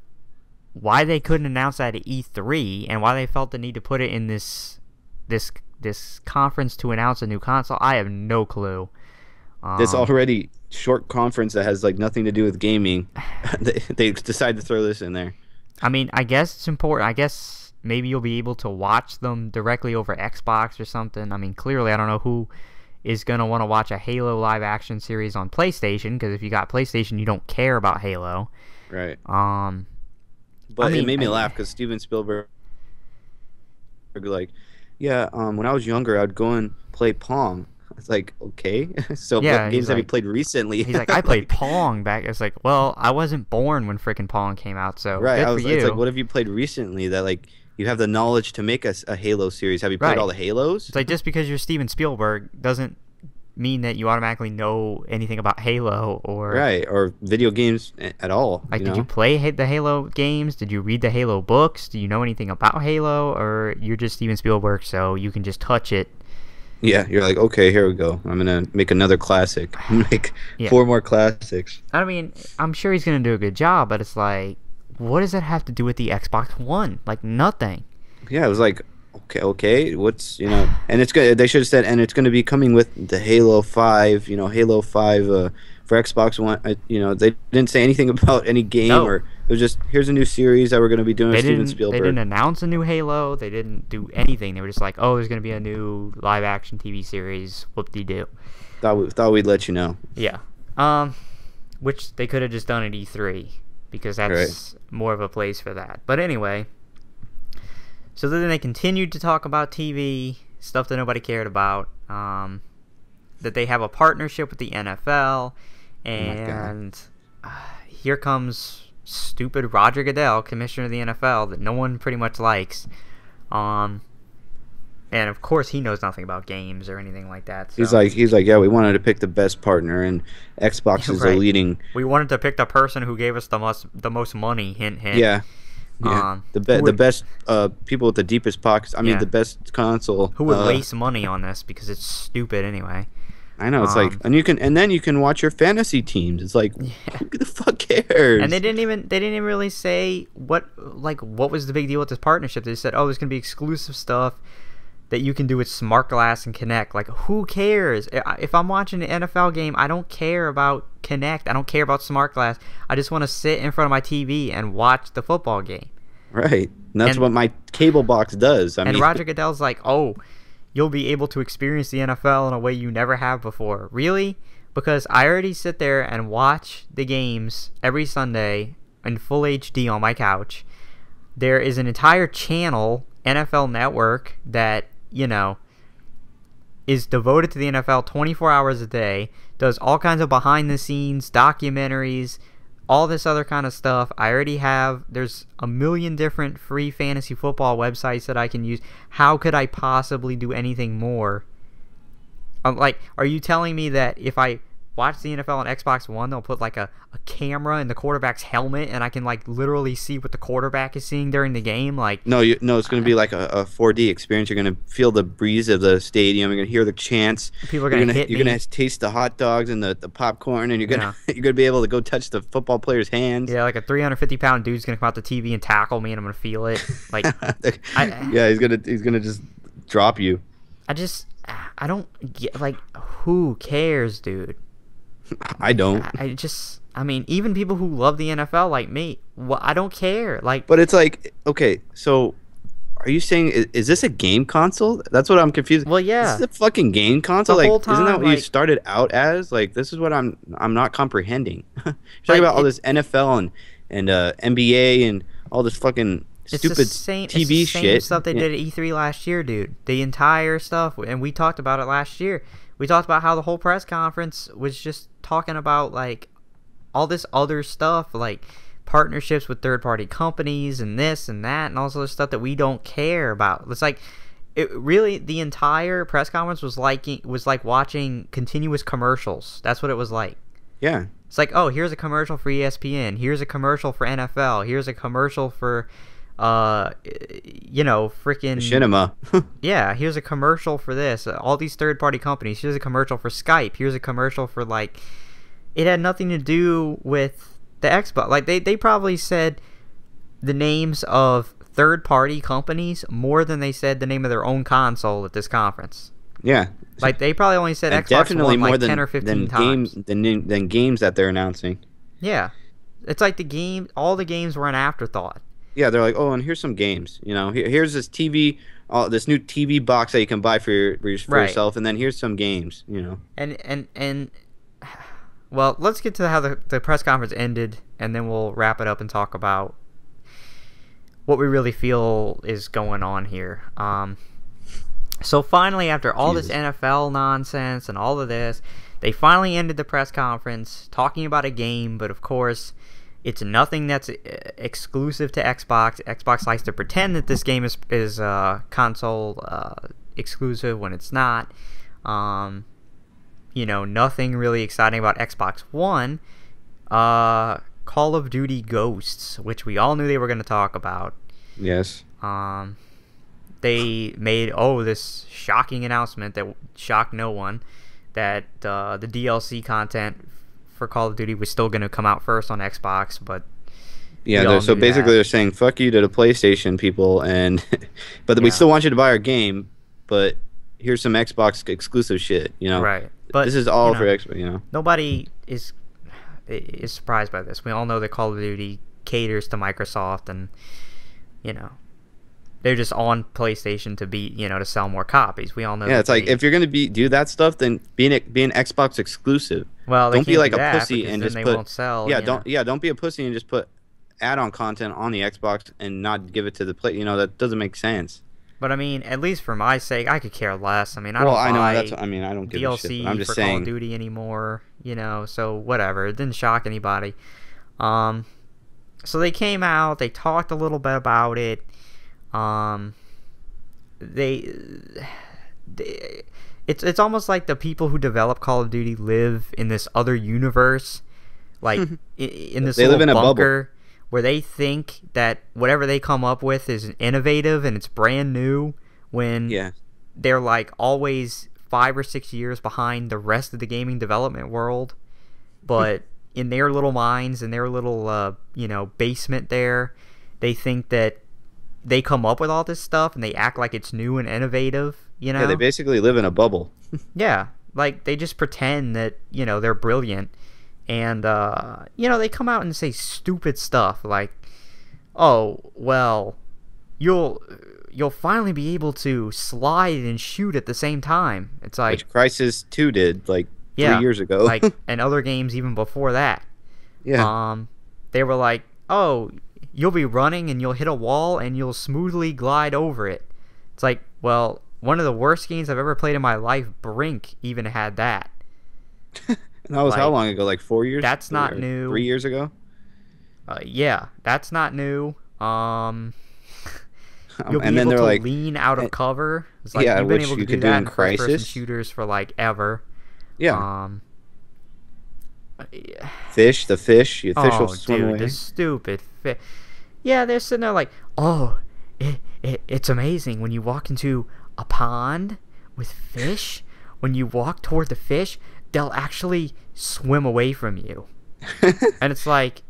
why they couldn't announce that at E3, and why they felt the need to put it in this conference to announce a new console, I have no clue. this already short conference that has like nothing to do with gaming, they decide to throw this in there. I mean, I guess it's important. I guess maybe you'll be able to watch them directly over Xbox or something. I mean, clearly, I don't know who is going to want to watch a Halo live action series on PlayStation, because if you got PlayStation, you don't care about Halo. Right. But I mean, it made me laugh because Steven Spielberg, like, yeah, when I was younger, I'd go and play Pong. It's like, okay, so what games have you played recently? He's like, I played Pong back. It's like, well, I wasn't born when freaking Pong came out, so right. good for you. It's like, what have you played recently that like you have the knowledge to make a Halo series? Have you played all the Halos? It's like, just because you're Steven Spielberg doesn't mean that you automatically know anything about Halo or video games at all. Like, did you play the Halo games? Did you read the Halo books? Do you know anything about Halo? Or you're just Steven Spielberg, so you can just touch it? Yeah, you're like, okay, here we go. I'm gonna make another classic. Make 4 more classics. I mean, I'm sure he's gonna do a good job, but it's like, what does that have to do with the Xbox One? Like, nothing. Yeah, it was like, okay, what's, and it's good. They should have said, and it's going to be coming with the Halo 5, Halo 5 for Xbox One. They didn't say anything about any game, or it was just, here's a new series that we're going to be doing with Steven Spielberg. They didn't announce a new Halo. They didn't do anything. They were just like, oh, there's going to be a new live action TV series. Whoop-de-doo. Thought we'd let you know. Yeah. Which they could have just done at E3, because that's more of a place for that. But anyway, so then they continued to talk about TV, stuff that nobody cared about, that they have a partnership with the NFL, and here comes stupid Roger Goodell, commissioner of the NFL, that no one pretty much likes. And of course he knows nothing about games or anything like that. So. He's like, yeah, we wanted to pick the best partner, and Xbox is the leading. We wanted to pick the person who gave us the most money. Hint, hint. Yeah. Yeah. The best people with the deepest pockets. I mean, the best console. Who would waste money on this, because it's stupid anyway. I know, it's like, and then you can watch your fantasy teams. It's like, who the fuck cares? And they didn't even really say what was the big deal with this partnership. They said, oh, there's gonna be exclusive stuff that you can do with Smart Glass and Kinect. Like, who cares? If I'm watching an NFL game, I don't care about Kinect. I don't care about Smart Glass. I just want to sit in front of my TV and watch the football game. Right. And that's what my cable box does. I mean, Roger Goodell's like, oh, you'll be able to experience the NFL in a way you never have before. Really? Because I already sit there and watch the games every Sunday in full HD on my couch. There is an entire channel, NFL Network, that is devoted to the NFL 24 hours a day, does all kinds of behind-the-scenes documentaries, all this other kind of stuff. I already have, there's a million different free fantasy football websites that I can use. How could I possibly do anything more? Are you telling me that if I watch the NFL on Xbox One, they'll put like a camera in the quarterback's helmet, and I can like literally see what the quarterback is seeing during the game? Like, no, it's going to be like a 4D experience. You're going to feel the breeze of the stadium. You're going to hear the chants. People are going to hit me. You're going to taste the hot dogs and the popcorn, and you're going to be able to go touch the football player's hands. Yeah, like a 350-pound dude's going to come out the TV and tackle me, and I'm going to feel it. Like, yeah, he's gonna just drop you. I don't get, like, who cares, dude? I don't. I mean, even people who love the NFL like me, I don't care. Like, but it's like, okay, so are you saying, is this a game console? That's what I'm confused. Well, yeah. This is a fucking game console? The whole time, isn't that what you started out as? Like, this is what I'm not comprehending. You're talking about all this NFL and NBA and all this fucking stupid TV shit. Same stuff they did at E3 last year, dude. The entire stuff, and we talked about it last year. We talked about how the whole press conference was just talking about, like, all this other stuff, like partnerships with third-party companies and this and that and all this other stuff that we don't care about. It's like, the entire press conference was like watching continuous commercials. That's what it was like. Yeah. It's like, oh, here's a commercial for ESPN. Here's a commercial for NFL. Here's a commercial for freaking cinema. Yeah, here's a commercial for this. All these third-party companies. Here's a commercial for Skype. Here's a commercial for, like, it had nothing to do with the Xbox. Like, they probably said the names of third-party companies more than they said the name of their own console at this conference. Yeah, Like they probably only said And Xbox definitely One more like than 10 or 15 times. than games that they're announcing. Yeah, it's like all the games were an afterthought. Yeah, they're like, oh, and here's some games. You know, here's this TV, this new TV box that you can buy for yourself, and then here's some games. You know, and well, let's get to how the press conference ended, and then we'll wrap it up and talk about what we really feel is going on here. So finally, after all this NFL nonsense and all of this, they finally ended the press conference talking about a game, but of course, it's nothing that's exclusive to Xbox. Xbox likes to pretend that this game is console exclusive when it's not. You know, nothing really exciting about Xbox One. Call of Duty Ghosts, which we all knew they were going to talk about. yes. They made this shocking announcement that shocked no one, that the DLC content for Call of Duty was still going to come out first on Xbox, but Yeah, so basically they're saying fuck you to the PlayStation people, and but we still want you to buy our game, but here's some Xbox exclusive shit, you know. Right. But this is all for Xbox, you know. Nobody is surprised by this. We all know that Call of Duty caters to Microsoft, and you know, they're just on PlayStation to sell more copies. We all know. Yeah, it's like if you're gonna do that stuff, then be an Xbox exclusive. Well, don't be like a pussy and just put. Won't sell. Don't be a pussy and just put add-on content on the Xbox and not give it to the play. You know, that doesn't make sense. But I mean, at least for my sake, I could care less. I mean, I don't give a shit. I'm just saying Call of Duty anymore. You know, so whatever. It didn't shock anybody. So they came out. They talked a little bit about it. It's almost like the people who develop Call of Duty live in this other universe, like in this little bunker where they think that whatever they come up with is innovative and it's brand new, when they're like always 5 or 6 years behind the rest of the gaming development world. But in their little minds, in their little basement there, they think that they come up with all this stuff and they act like it's new and innovative, you know? Yeah, they basically live in a bubble. Yeah, like they just pretend that, they're brilliant. And, they come out and say stupid stuff like, oh, well, you'll finally be able to slide and shoot at the same time. It's like... Which Crysis 2 did, 3 years ago. And other games even before that. Yeah. They were like, oh... You'll be running and you'll hit a wall and you'll smoothly glide over it. It's like, well, one of the worst games I've ever played in my life, Brink, even had that. And that was how long ago? 4 years? That's not new. 3 years ago? Yeah, that's not new. You'll be and then able they're to lean out of cover. It's yeah, you've been able to do that in Crysis. first-person shooters for ever. Yeah. Fish will swim away. The stupid fish. Yeah, they're sitting there like, oh, it's amazing when you walk into a pond with fish. When you walk toward the fish, they'll actually swim away from you. And it's like,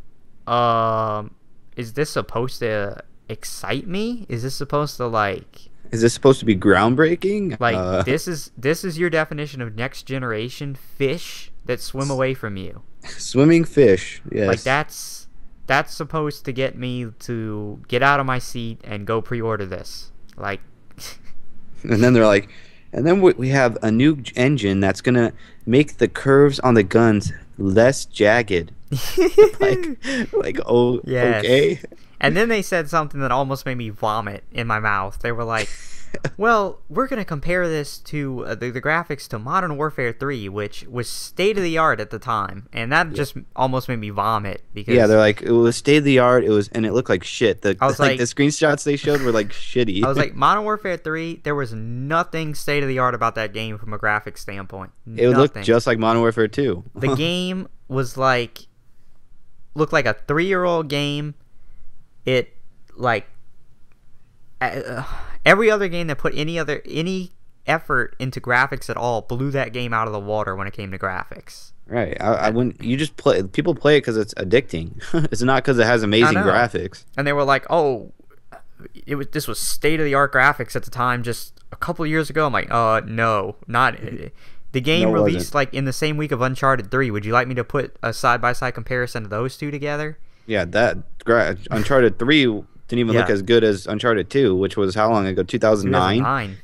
is this supposed to excite me? Is this supposed to Is this supposed to be groundbreaking? This is your definition of next generation fish that swim away from you. Swimming fish, yes. That's supposed to get me to get out of my seat and go pre-order this. And then they're like, and then we have a new engine that's gonna make the curves on the guns less jagged. Okay. And then they said something that almost made me vomit in my mouth. They were like, well, we're going to compare this to the graphics to Modern Warfare 3, which was state-of-the-art at the time. And that just almost made me vomit. Because they're like, it was state-of-the-art, and it looked like shit. The screenshots they showed were shitty. I was like, Modern Warfare 3, there was nothing state-of-the-art about that game from a graphics standpoint. It looked just like Modern Warfare 2. The game was looked like a 3-year-old game. It every other game that put any effort into graphics at all blew that game out of the water when it came to graphics. Right. I wouldn't. You just play. People play it because it's addicting. It's not because it has amazing graphics. And they were like, "Oh, this was state of the art graphics at the time, just a couple of years ago. I'm like, no, not the game No, it released wasn't. like in the same week of Uncharted 3. Would you like me to put a side-by-side comparison of those two together? Yeah, Uncharted 3 didn't even look Yeah. as good as Uncharted 2, which was how long ago? 2009. 2009.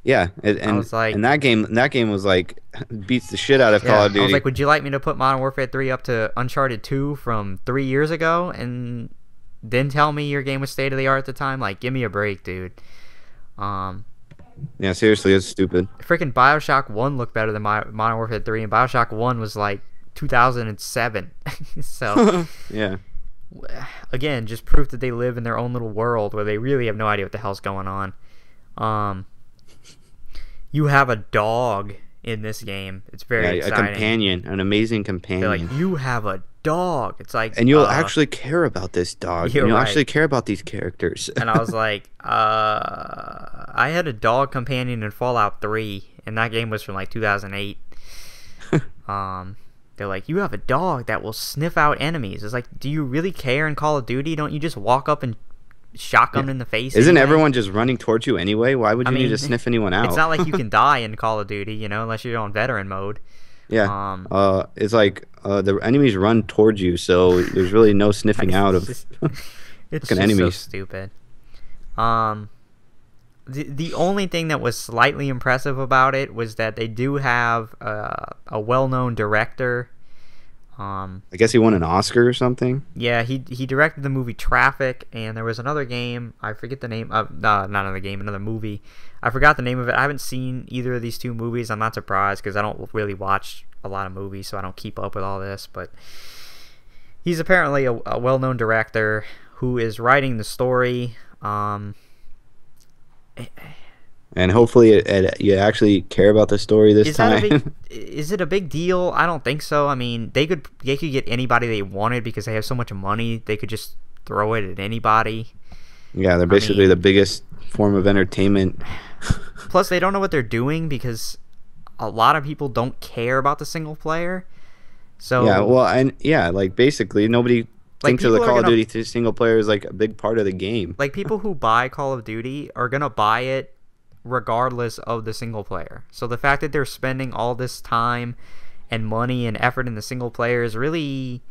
Yeah, and was like- and that game was like beats the shit out of Call of I Duty. was like, would you like me to put Modern Warfare 3 up to Uncharted 2 from 3 years ago and then tell me your game was state of the art at the time? Like, give me a break, dude. Yeah, seriously, it's stupid. Freaking BioShock 1 looked better than Modern Warfare 3, and BioShock 1 was like 2007. So, Yeah. again, just proof that they live in their own little world where they really have no idea what the hell's going on. You have a dog in this game. It's very Yeah, a exciting. companion, an amazing companion. They're like, you have a dog. It's like, and you'll actually care about this dog. You're You'll right. actually care about these characters. And I was like, I had a dog companion in Fallout 3, and that game was from like 2008. They're like, you have a dog that will sniff out enemies. It's like, do you really care in Call of Duty? Don't you just walk up and shotgun in the face? Isn't anyway? everyone just running towards you anyway? Why would you need mean, to sniff anyone out? It's not like you can die in Call of Duty, you know, unless you're on veteran mode. Yeah. It's like the enemies run towards you, so there's really no sniffing out of It's fucking just enemies. so stupid. The only thing that was slightly impressive about it was that they do have a well-known director. I guess he won an Oscar or something. Yeah, he directed the movie Traffic, and there was another game. I forget the name of not another game, another movie. I forgot the name of it. I haven't seen either of these two movies. I'm not surprised because I don't really watch a lot of movies, so I don't keep up with all this. But he's apparently a well-known director who is writing the story. And hopefully you actually care about the story this time. Is it a big deal? I don't think so. I mean, they could get anybody they wanted because they have so much money. They could just throw it at anybody. Yeah, they're basically the biggest form of entertainment. Plus, they don't know what they're doing because a lot of people don't care about the single player. So Yeah, well, and yeah, like basically nobody thinks of the people are Call of gonna- Duty single player as like a big part of the game. like people who buy Call of Duty are gonna buy it regardless of the single player. So the fact that they're spending all this time and money and effort in the single player is really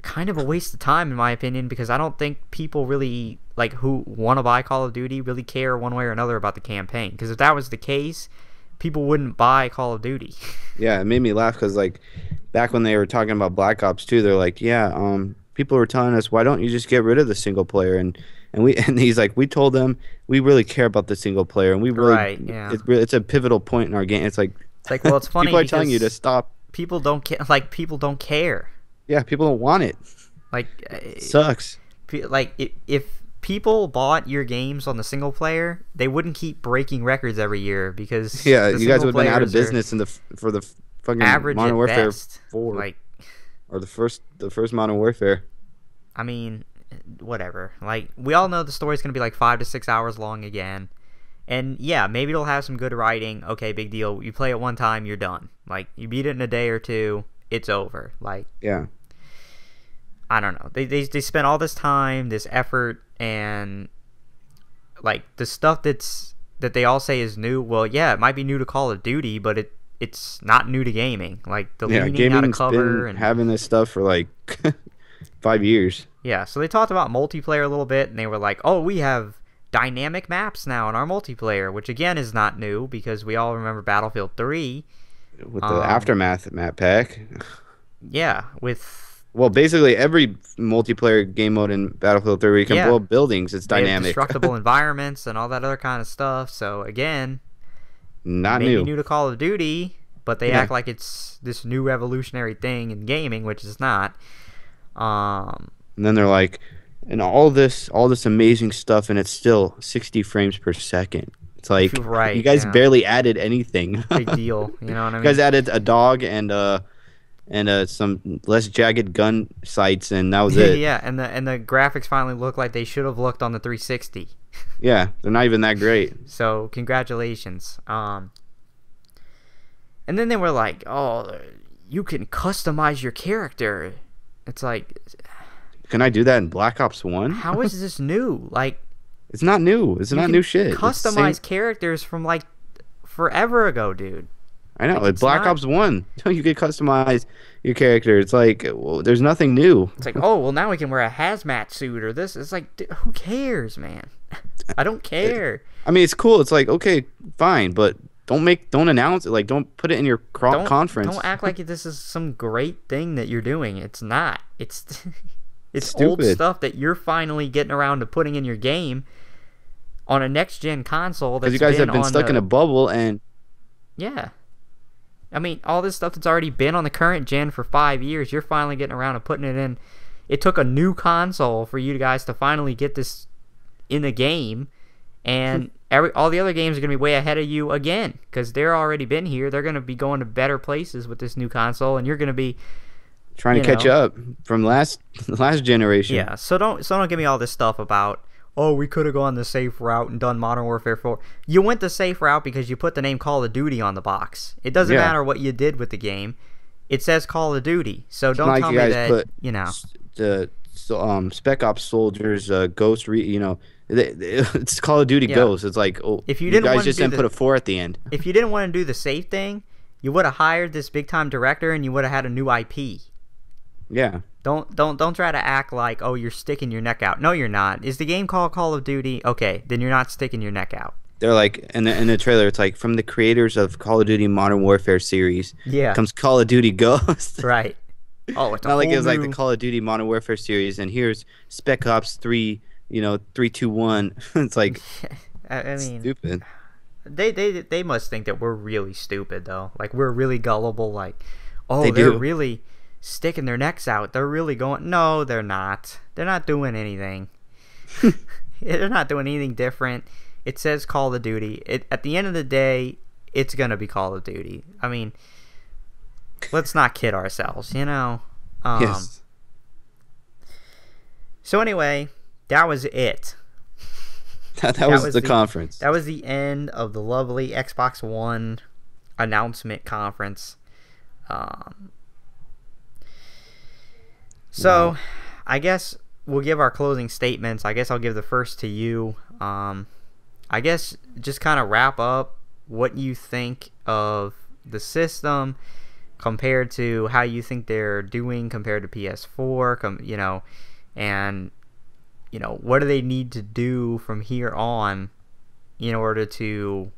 kind of a waste of time in my opinion, because I don't think people really like who want to buy Call of Duty really care one way or another about the campaign, because if that was the case, people wouldn't buy Call of Duty. Yeah, it made me laugh because like back when they were talking about Black Ops 2, they're like, yeah, people were telling us, why don't you just get rid of the single player? And he's like, we told them we really care about the single player, and we really, Right, yeah. it's a pivotal point in our game. It's like Well, it's funny people are telling you to because stop. people don't care. Like, people don't care. Yeah, people don't want it. Like, It sucks. if people bought your games on the single player, they wouldn't keep breaking records every year because Yeah, the you guys single would have been out of players are business for the fucking average Modern at Warfare best. 4 Like, or the first Modern Warfare. I mean, whatever. Like, we all know the story's gonna be like 5 to 6 hours long again. And yeah, maybe it'll have some good writing. Okay, big deal. You play it one time, you're done. Like, you beat it in a day or two, it's over. Like, Yeah. I don't know. They spent all this time, this effort, and like the stuff that they all say is new. Well, yeah, it might be new to Call of Duty, but it's not new to gaming. Like the leaning out of gaming's cover been and having this stuff for like 5 years. yeah. So they talked about multiplayer a little bit, and they were like, "Oh, we have dynamic maps now in our multiplayer," which again is not new because we all remember Battlefield 3. With the Aftermath map pack. Yeah, with Well, basically every multiplayer game mode in Battlefield 3 where you can Yeah. blow up buildings, it's they have dynamic. destructible environments and all that other kind of stuff. So again, Not maybe new. new to Call of Duty, but they Yeah. act like it's this new revolutionary thing in gaming, which is not. And then they're like, and all this amazing stuff, and it's still 60 frames per second. It's like, Right, you guys yeah. barely added anything. Big deal, you know what I You guys mean? added a dog and some less jagged gun sights, and that was it. Yeah, and the graphics finally look like they should have looked on the 360. Yeah, they're not even that great. So congratulations. And then they were like, "Oh, you can customize your character." It's like, Can I do that in Black Ops 1? how is this new? Like, It's not new. It's not new shit. Customize characters from like forever ago, dude. I know. Like, Like Black Ops 1, you could customize your character. It's like, well, there's nothing new. It's like, oh, well, now we can wear a hazmat suit or this. It's like, dude, who cares, man? I don't care. I mean, it's cool. It's like, okay, fine, but don't announce it. Like, don't put it in your conference. Don't act like this is some great thing that you're doing. It's not. It's it's Stupid. old stuff that you're finally getting around to putting in your game on a next gen console. Because you guys have been stuck in a bubble, and yeah. I mean, all this stuff that's already been on the current gen for 5 years, you're finally getting around to putting it in. It took a new console for you guys to finally get this in the game, and all the other games are going to be way ahead of you again because they're already been here. They're going to be going to better places with this new console, and you're going to be trying to catch up from last generation. Yeah, so don't give me all this stuff about, oh, we could have gone the safe route and done Modern Warfare 4. You went the safe route because you put the name Call of Duty on the box. It doesn't matter what you did with the game. It says Call of Duty. So don't tell me that, the Spec Ops soldiers, Ghost, it's Call of Duty Ghost. It's like, oh, if you guys just didn't put a 4 at the end. If you didn't want to do the safe thing, you would have hired this big-time director and you would have had a new IP. Yeah. Don't try to act like, oh, you're sticking your neck out. No, you're not. Is the game called Call of Duty? Okay, then you're not sticking your neck out. They're like, in the trailer, it's like, from the creators of Call of Duty Modern Warfare series, comes Call of Duty Ghost. Right. Oh, it's not like it was like the Call of Duty Modern Warfare series, and here's Spec Ops 3, 321. It's like, I mean, stupid. They must think that we're really stupid, though. Like, we're really gullible. Like, oh, they're really sticking their necks out. They're really going. No, they're not. They're not doing anything. They're not doing anything different. It says Call of Duty. At the end of the day, it's gonna be Call of Duty. I mean, let's not kid ourselves, Yes. So anyway, that was it. That was the conference. That was the end of the lovely Xbox One announcement conference. So, I guess we'll give our closing statements. I guess I'll give the first to you. I guess just kind of wrap up what you think of the system compared to how you think they're doing compared to PS4, and what do they need to do from here on in order to,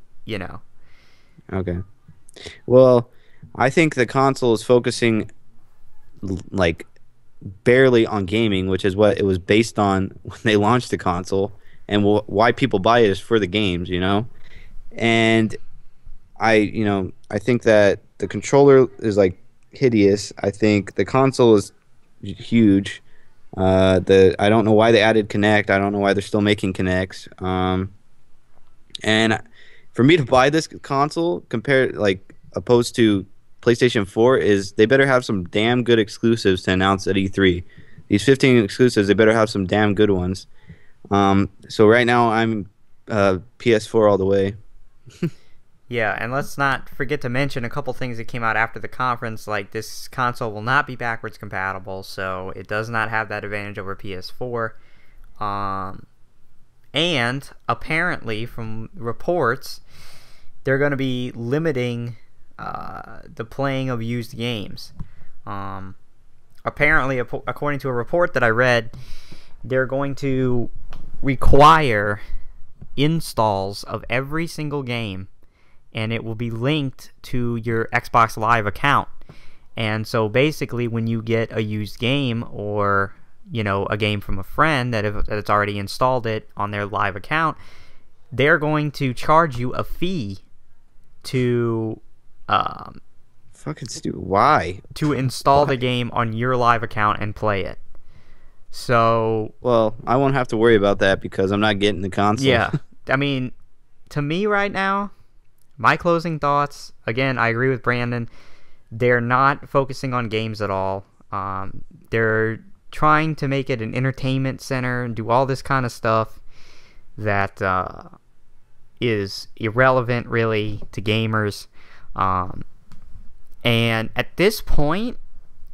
Okay. Well, I think the console is focusing like barely on gaming, which is what it was based on when they launched the console, and why people buy it is for the games, And I think that the controller is like hideous. I think the console is huge. I don't know why they added Kinect. I don't know why they're still making Kinects. And for me to buy this console, opposed to PlayStation 4, is they better have some damn good exclusives to announce at E3. These 15 exclusives, they better have some damn good ones. So right now I'm PS4 all the way. Yeah, and let's not forget to mention a couple things that came out after the conference, like this console will not be backwards compatible, so it does not have that advantage over PS4. And apparently, from reports, they're going to be limiting the playing of used games. Apparently, according to a report that I read, they're going to require installs of every single game, and it will be linked to your Xbox Live account. And so basically, when you get a used game or a game from a friend that's already installed it on their Live account, they're going to charge you a fee to fucking stupid. Why? To install the game on your Live account and play it. So, well, I won't have to worry about that because I'm not getting the console. Yeah. I mean, to me right now, my closing thoughts, again, I agree with Brandon. They're not focusing on games at all. They're trying to make it an entertainment center and do all this kind of stuff that is irrelevant, really, to gamers. And at this point,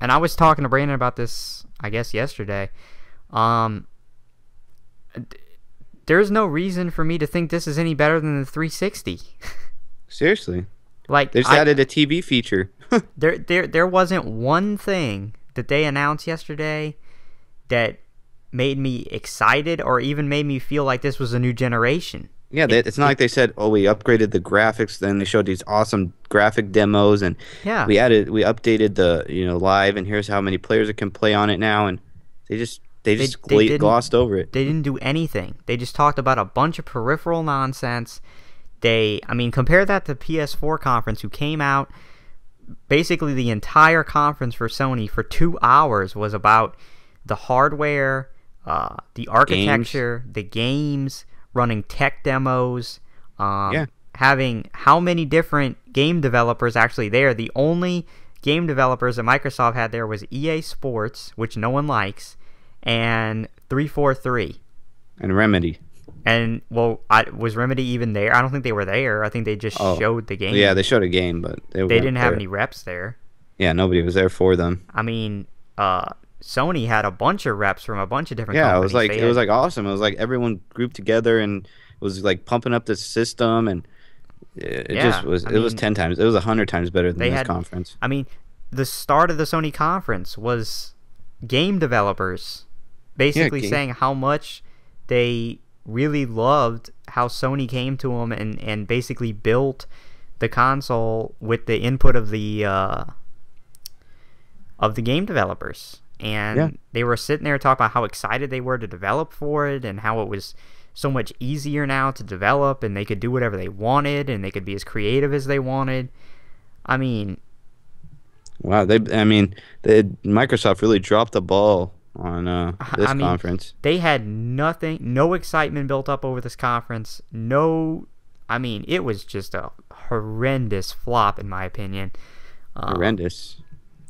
and I was talking to Brandon about this, I guess, yesterday, there's no reason for me to think this is any better than the 360. Seriously. Like, They just added a TV feature. there wasn't one thing that they announced yesterday that made me excited or even made me feel like this was a new generation. Yeah, it's not like they said, "Oh, we upgraded the graphics." Then they showed these awesome graphic demos, and Yeah. we updated the live, and here's how many players it can play on it now. And they just glossed over it. They didn't do anything. They just talked about a bunch of peripheral nonsense. Compare that to PS4 conference, who came out. Basically, the entire conference for Sony for 2 hours was about the hardware, the architecture, the games, running tech demos, having how many different game developers actually there. The only game developers that Microsoft had there was EASPORTS, which no one likes, and 343. And Remedy. And, was Remedy even there? I don't think they were there. I think they just showed the game. Yeah, they showed a game, but they didn't have any reps there. Yeah, nobody was there for them. I mean, Sony had a bunch of reps from a bunch of different companies. companies. It was awesome. It was like everyone grouped together and was like pumping up the system, and it was 10 times. It was 100 times better than this conference. I mean, the start of the Sony conference was game developers basically saying how much they really loved how Sony came to them and basically built the console with the input of the game developers. And they were sitting there talking about how excited they were to develop for it and how it was so much easier now to develop, and they could do whatever they wanted and they could be as creative as they wanted. I mean, wow, Microsoft really dropped the ball on this conference. They had no excitement built up over this conference. It was just a horrendous flop in my opinion. Horrendous.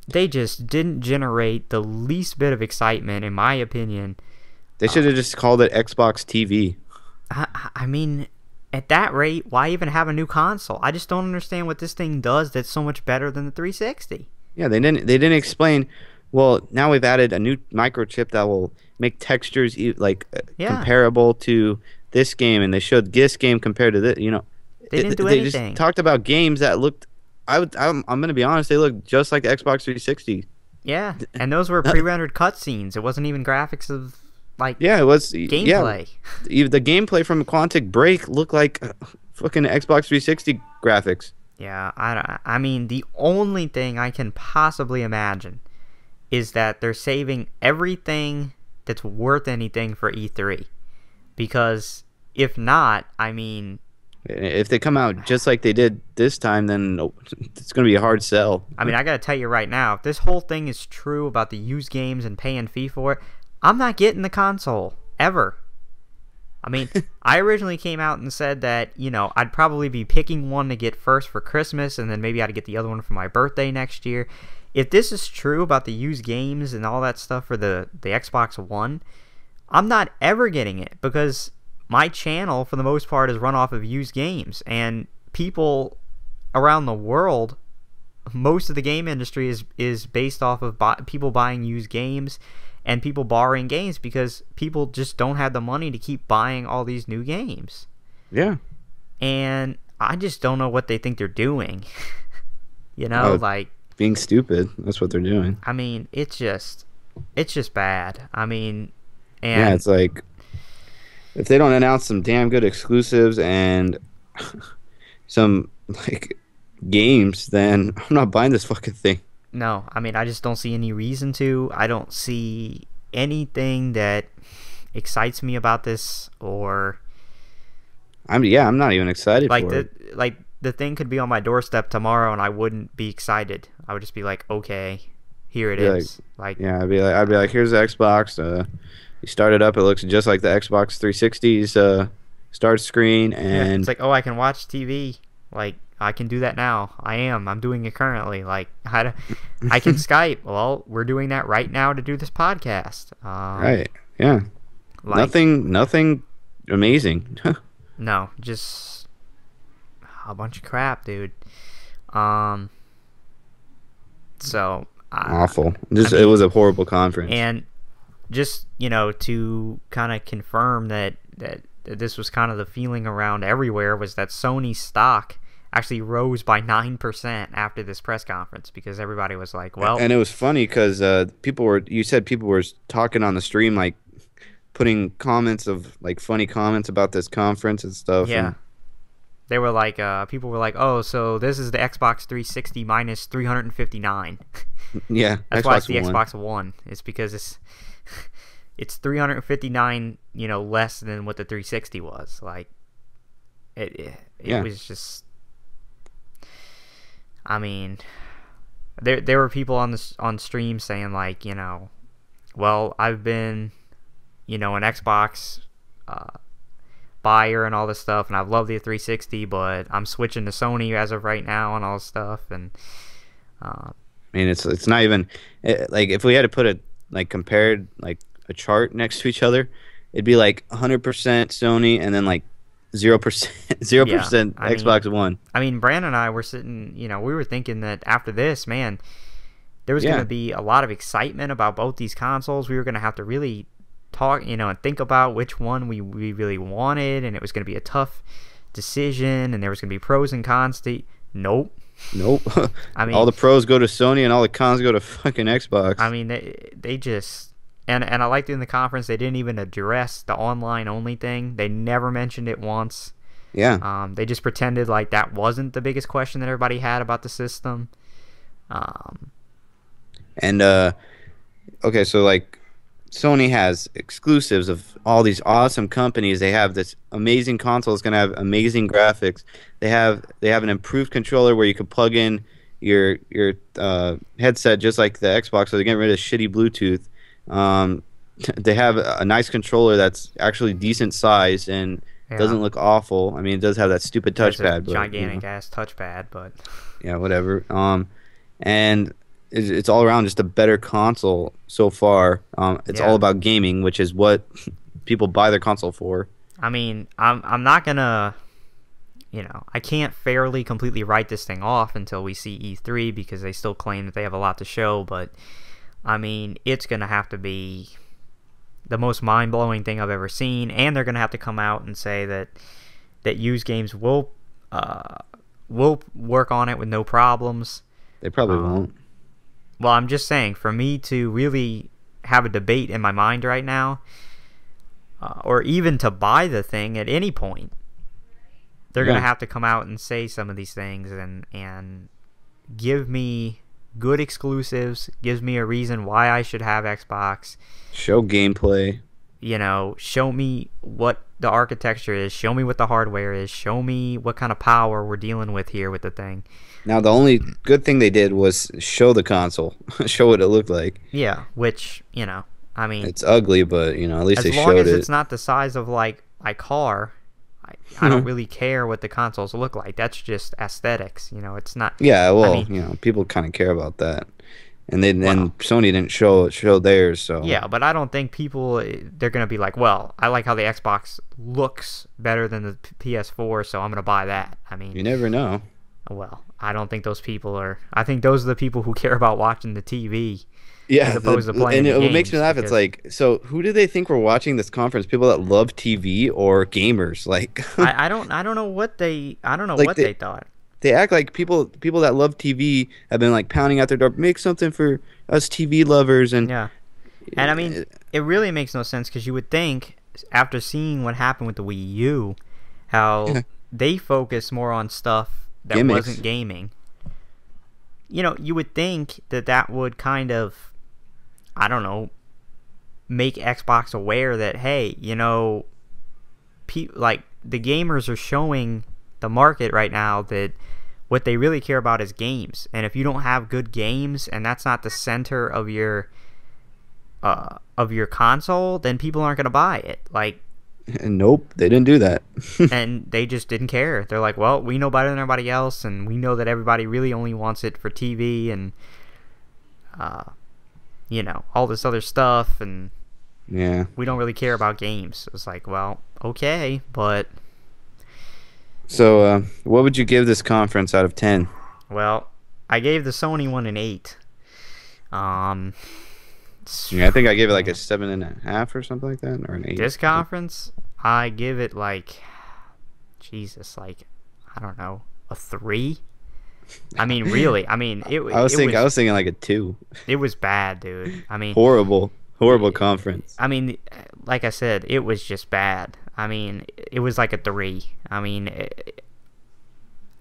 They just didn't generate the least bit of excitement, in my opinion. They should have just called it Xbox TV. I mean, at that rate, why even have a new console? I just don't understand what this thing does that's so much better than the 360. Yeah, they didn't explain. Well, now we've added a new microchip that will make textures comparable to this game, and they showed this game compared to this. They didn't do anything. They just talked about games that looked. I'm gonna be honest. They look just like the Xbox 360. Yeah, and those were pre-rendered cutscenes. It wasn't even graphics of it was gameplay. Yeah, the gameplay from Quantic Break looked like fucking Xbox 360 graphics. Yeah, I mean, the only thing I can possibly imagine is that they're saving everything that's worth anything for E3, because if not, I mean, if they come out just like they did this time, then it's going to be a hard sell. I mean, I got to tell you right now, if this whole thing is true about the used games and paying fee for it, I'm not getting the console, ever. I mean, I originally came out and said that, I'd probably be picking one to get first for Christmas, and then maybe I'd get the other one for my birthday next year. If this is true about the used games and all that stuff for the Xbox One, I'm not ever getting it, because my channel, for the most part, is run off of used games, and people around the world, most of the game industry is based off of people buying used games and people borrowing games, because people just don't have the money to keep buying all these new games. Yeah. And I just don't know what they think they're doing. Being stupid. That's what they're doing. I mean, it's just bad. I mean, yeah, it's like, if they don't announce some damn good exclusives and some games, then I'm not buying this fucking thing. No, I mean, I just don't see any reason to. I don't see anything that excites me about this, or I'm not even excited for it. The thing could be on my doorstep tomorrow and I wouldn't be excited. I would just be like, okay, here it is. I'd be like, here's the Xbox. You start it up, it looks just like the Xbox 360's start screen, and it's like, oh, I can watch TV. I can do that now. I'm doing it currently. I can Skype. Well, we're doing that right now to do this podcast. Right. Yeah. Nothing amazing. No, just a bunch of crap, dude. So awful. It was a horrible conference. And just, to kind of confirm that this was kind of the feeling around everywhere, was that Sony stock actually rose by 9% after this press conference, because everybody was like, well... And it was funny because you said people were talking on the stream, like, putting comments of, like, funny comments about this conference and stuff. Yeah. And they were like, people were like, oh, so this is the Xbox 360 minus 359. Yeah, That's why it's the Xbox One. It's because it's 359, less than what the 360 was. Like, it was just... I mean, there were people on stream saying, like, well, I've been, an Xbox buyer and all this stuff, and I've loved the 360, but I'm switching to Sony as of right now and all this stuff. And I mean, it's not even like, if we had to put it like compared like a chart next to each other, it'd be like 100% Sony and then like 0% Xbox One. I mean, Brandon and I were sitting, we were thinking that after this, man, there was going to be a lot of excitement about both these consoles. We were going to have to really talk, and think about which one we really wanted, and it was going to be a tough decision, and there was going to be pros and cons to... Nope. I mean, all the pros go to Sony and all the cons go to fucking Xbox. I mean, they just... And I liked in the conference, they didn't even address the online-only thing. They never mentioned it once. Yeah. They just pretended like that wasn't the biggest question that everybody had about the system. Okay, so like Sony has exclusives of all these awesome companies. They have this amazing console. It's gonna have amazing graphics. They have an improved controller where you can plug in your headset just like the Xbox. So they're getting rid of shitty Bluetooth. They have a nice controller that's actually decent size and doesn't look awful. I mean, it does have that stupid touchpad, but gigantic ass touchpad, but yeah, whatever. And it's all around just a better console so far. It's all about gaming, which is what people buy their console for. I mean, I'm not gonna, I can't fairly completely write this thing off until we see E3, because they still claim that they have a lot to show, but I mean, it's going to have to be the most mind-blowing thing I've ever seen, and they're going to have to come out and say that used games will work on it with no problems. They probably won't. Well, I'm just saying, for me to really have a debate in my mind right now, or even to buy the thing at any point, they're going to have to come out and say some of these things and give me good exclusives, gives me a reason why I should have Xbox. Show gameplay. Show me what the architecture is, show me what the hardware is, show me what kind of power we're dealing with here with the thing. Now, the only good thing they did was show the console, show what it looked like. Yeah, which, I mean... It's ugly, but, at least they showed it. As long as it's not the size of, like, my car, I don't really care what the consoles look like. That's just aesthetics, it's not... Yeah, well, I mean, people kind of care about that. And Sony didn't show theirs, so... Yeah, but I don't think they're going to be like, well, I like how the Xbox looks better than the PS4, so I'm going to buy that. I mean... You never know. Well, I don't think those people are... I think those are the people who care about watching the TV, as opposed to playing the games. What makes me laugh, it's like, so who do they think were watching this conference? People that love TV or gamers? Like... I don't know what they... I don't know what they thought. They act like people that love TV have been like pounding out their door, make something for us TV lovers, and yeah. And I mean, it really makes no sense, because you would think, after seeing what happened with the Wii U, how they focus more on stuff that wasn't gaming. You would think that would kind of, I don't know, make Xbox aware that, hey, like, the gamers are showing the market right now that what they really care about is games, and if you don't have good games and that's not the center of your console, then people aren't going to buy it. Like, nope, they didn't do that. And they just didn't care. They're like, well, we know better than everybody else, and we know that everybody really only wants it for TV and all this other stuff, and we don't really care about games. It's like, well, okay, but... So, what would you give this conference out of 10? Well, I gave the Sony one an 8. I think I gave it like a 7.5 or something like that, or an 8. This conference, I give it like, Jesus, like, I don't know, a 3. I mean, really, I mean, I was thinking like a 2. It was bad, dude. I mean, horrible conference. I mean, like I said, it was just bad. I mean, it was like a 3. I mean,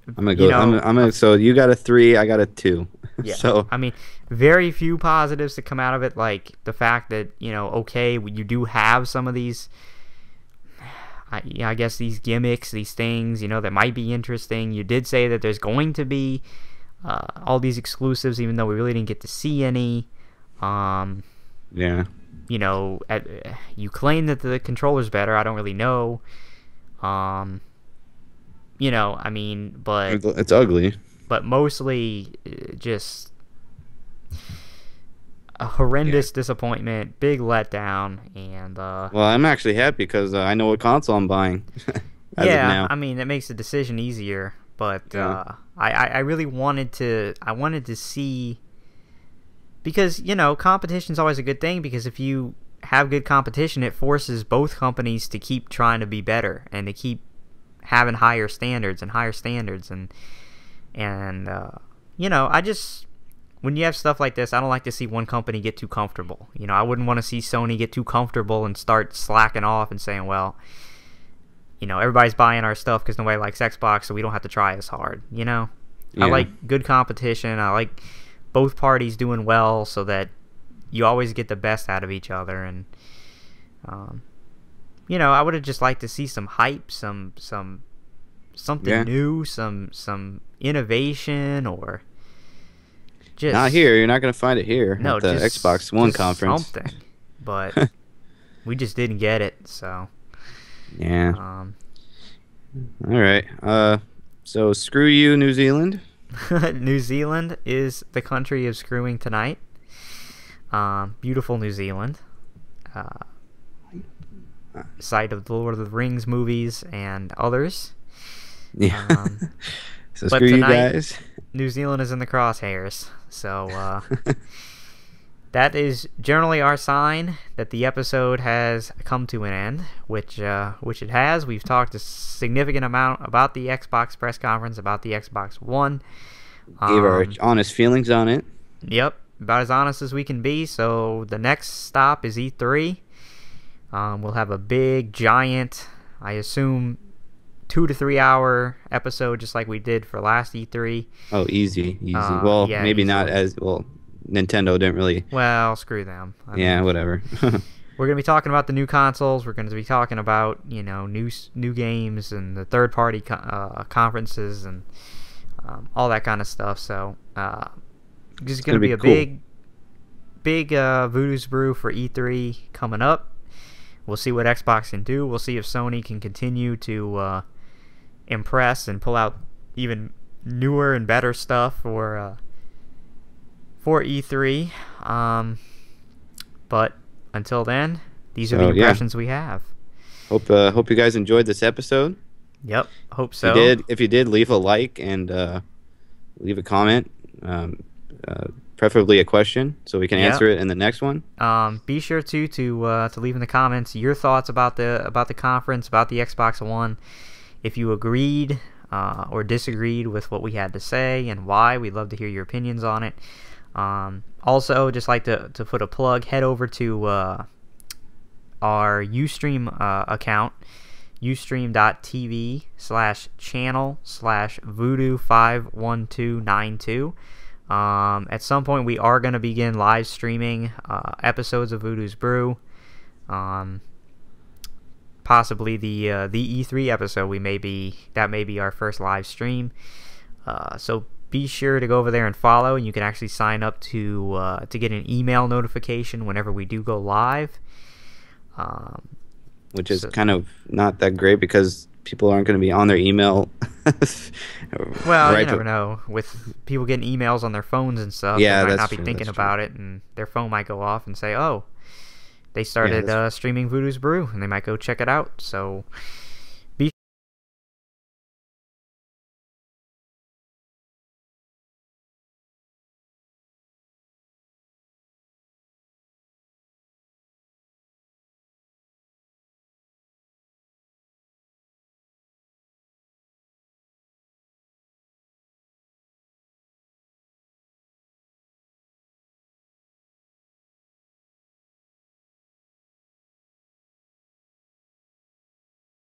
I'm gonna go. I'm gonna. So you got a 3. I got a 2. yeah. So I mean, very few positives to come out of it. Like the fact that okay, you do have some of these. I guess these gimmicks, these things, that might be interesting. You did say that there's going to be all these exclusives, even though we really didn't get to see any. Yeah. You claim that the controller's better. I don't really know. I mean, but it's ugly. But mostly just a horrendous disappointment, big letdown, and well, I'm actually happy because I know what console I'm buying. As of now. I mean, that makes the decision easier. But I really wanted to see, because competition's always a good thing, because if you have good competition, it forces both companies to keep trying to be better and to keep having higher standards and I just, when you have stuff like this, I don't like to see one company get too comfortable. I wouldn't want to see Sony get too comfortable and start slacking off and saying, well, everybody's buying our stuff because nobody likes Xbox, so we don't have to try as hard. Yeah. I like good competition. I like both parties doing well so that you always get the best out of each other. And I would have just liked to see some hype, something new, some innovation, or just not here. You're not gonna find it here. No, at the just, Xbox One just conference. Something, but we just didn't get it. So yeah. All right. So screw you, New Zealand. New Zealand is the country of screwing tonight. Beautiful New Zealand. Site of the Lord of the Rings movies and others. Yeah. So but screw tonight, you guys. New Zealand is in the crosshairs. So that is generally our sign that the episode has come to an end, which it has. We've talked a significant amount about the Xbox press conference, about the Xbox One. Gave our honest feelings on it. Yep, about as honest as we can be. So the next stop is E3. We'll have a big, giant, I assume, 2 to 3 hour episode, just like we did for last E3. Oh, easy. Well, yeah, maybe easily. not as well. Nintendo didn't really. Well, screw them. I yeah, mean, whatever. we're gonna be talking about the new consoles. We're gonna be talking about new games and the third party conferences and all that kind of stuff. So this is gonna be a cool. big Voodoo's Brew for E3 coming up. We'll see what Xbox can do. We'll see if Sony can continue to impress and pull out even newer and better stuff for E3. But until then, these are the impressions we have. Hope you guys enjoyed this episode. Yep, hope so. If you did, leave a like and leave a comment. Preferably a question, so we can answer it in the next one. Be sure to leave in the comments your thoughts about the conference, about the Xbox One. If you agreed or disagreed with what we had to say and why, we'd love to hear your opinions on it. Also, just like to put a plug, head over to our Ustream account, ustream.tv/channel/voodoo51292. At some point, we are going to begin live streaming episodes of Voodoo's Brew. Possibly the E3 episode. That may be our first live stream. So be sure to go over there and follow, and you can actually sign up to get an email notification whenever we do go live. Which is kind of not that great because people aren't going to be on their email. Well, you never know. With people getting emails on their phones and stuff, they might not be thinking about it, and their phone might go off and say, oh, they started streaming Voodoo's Brew, and they might go check it out. So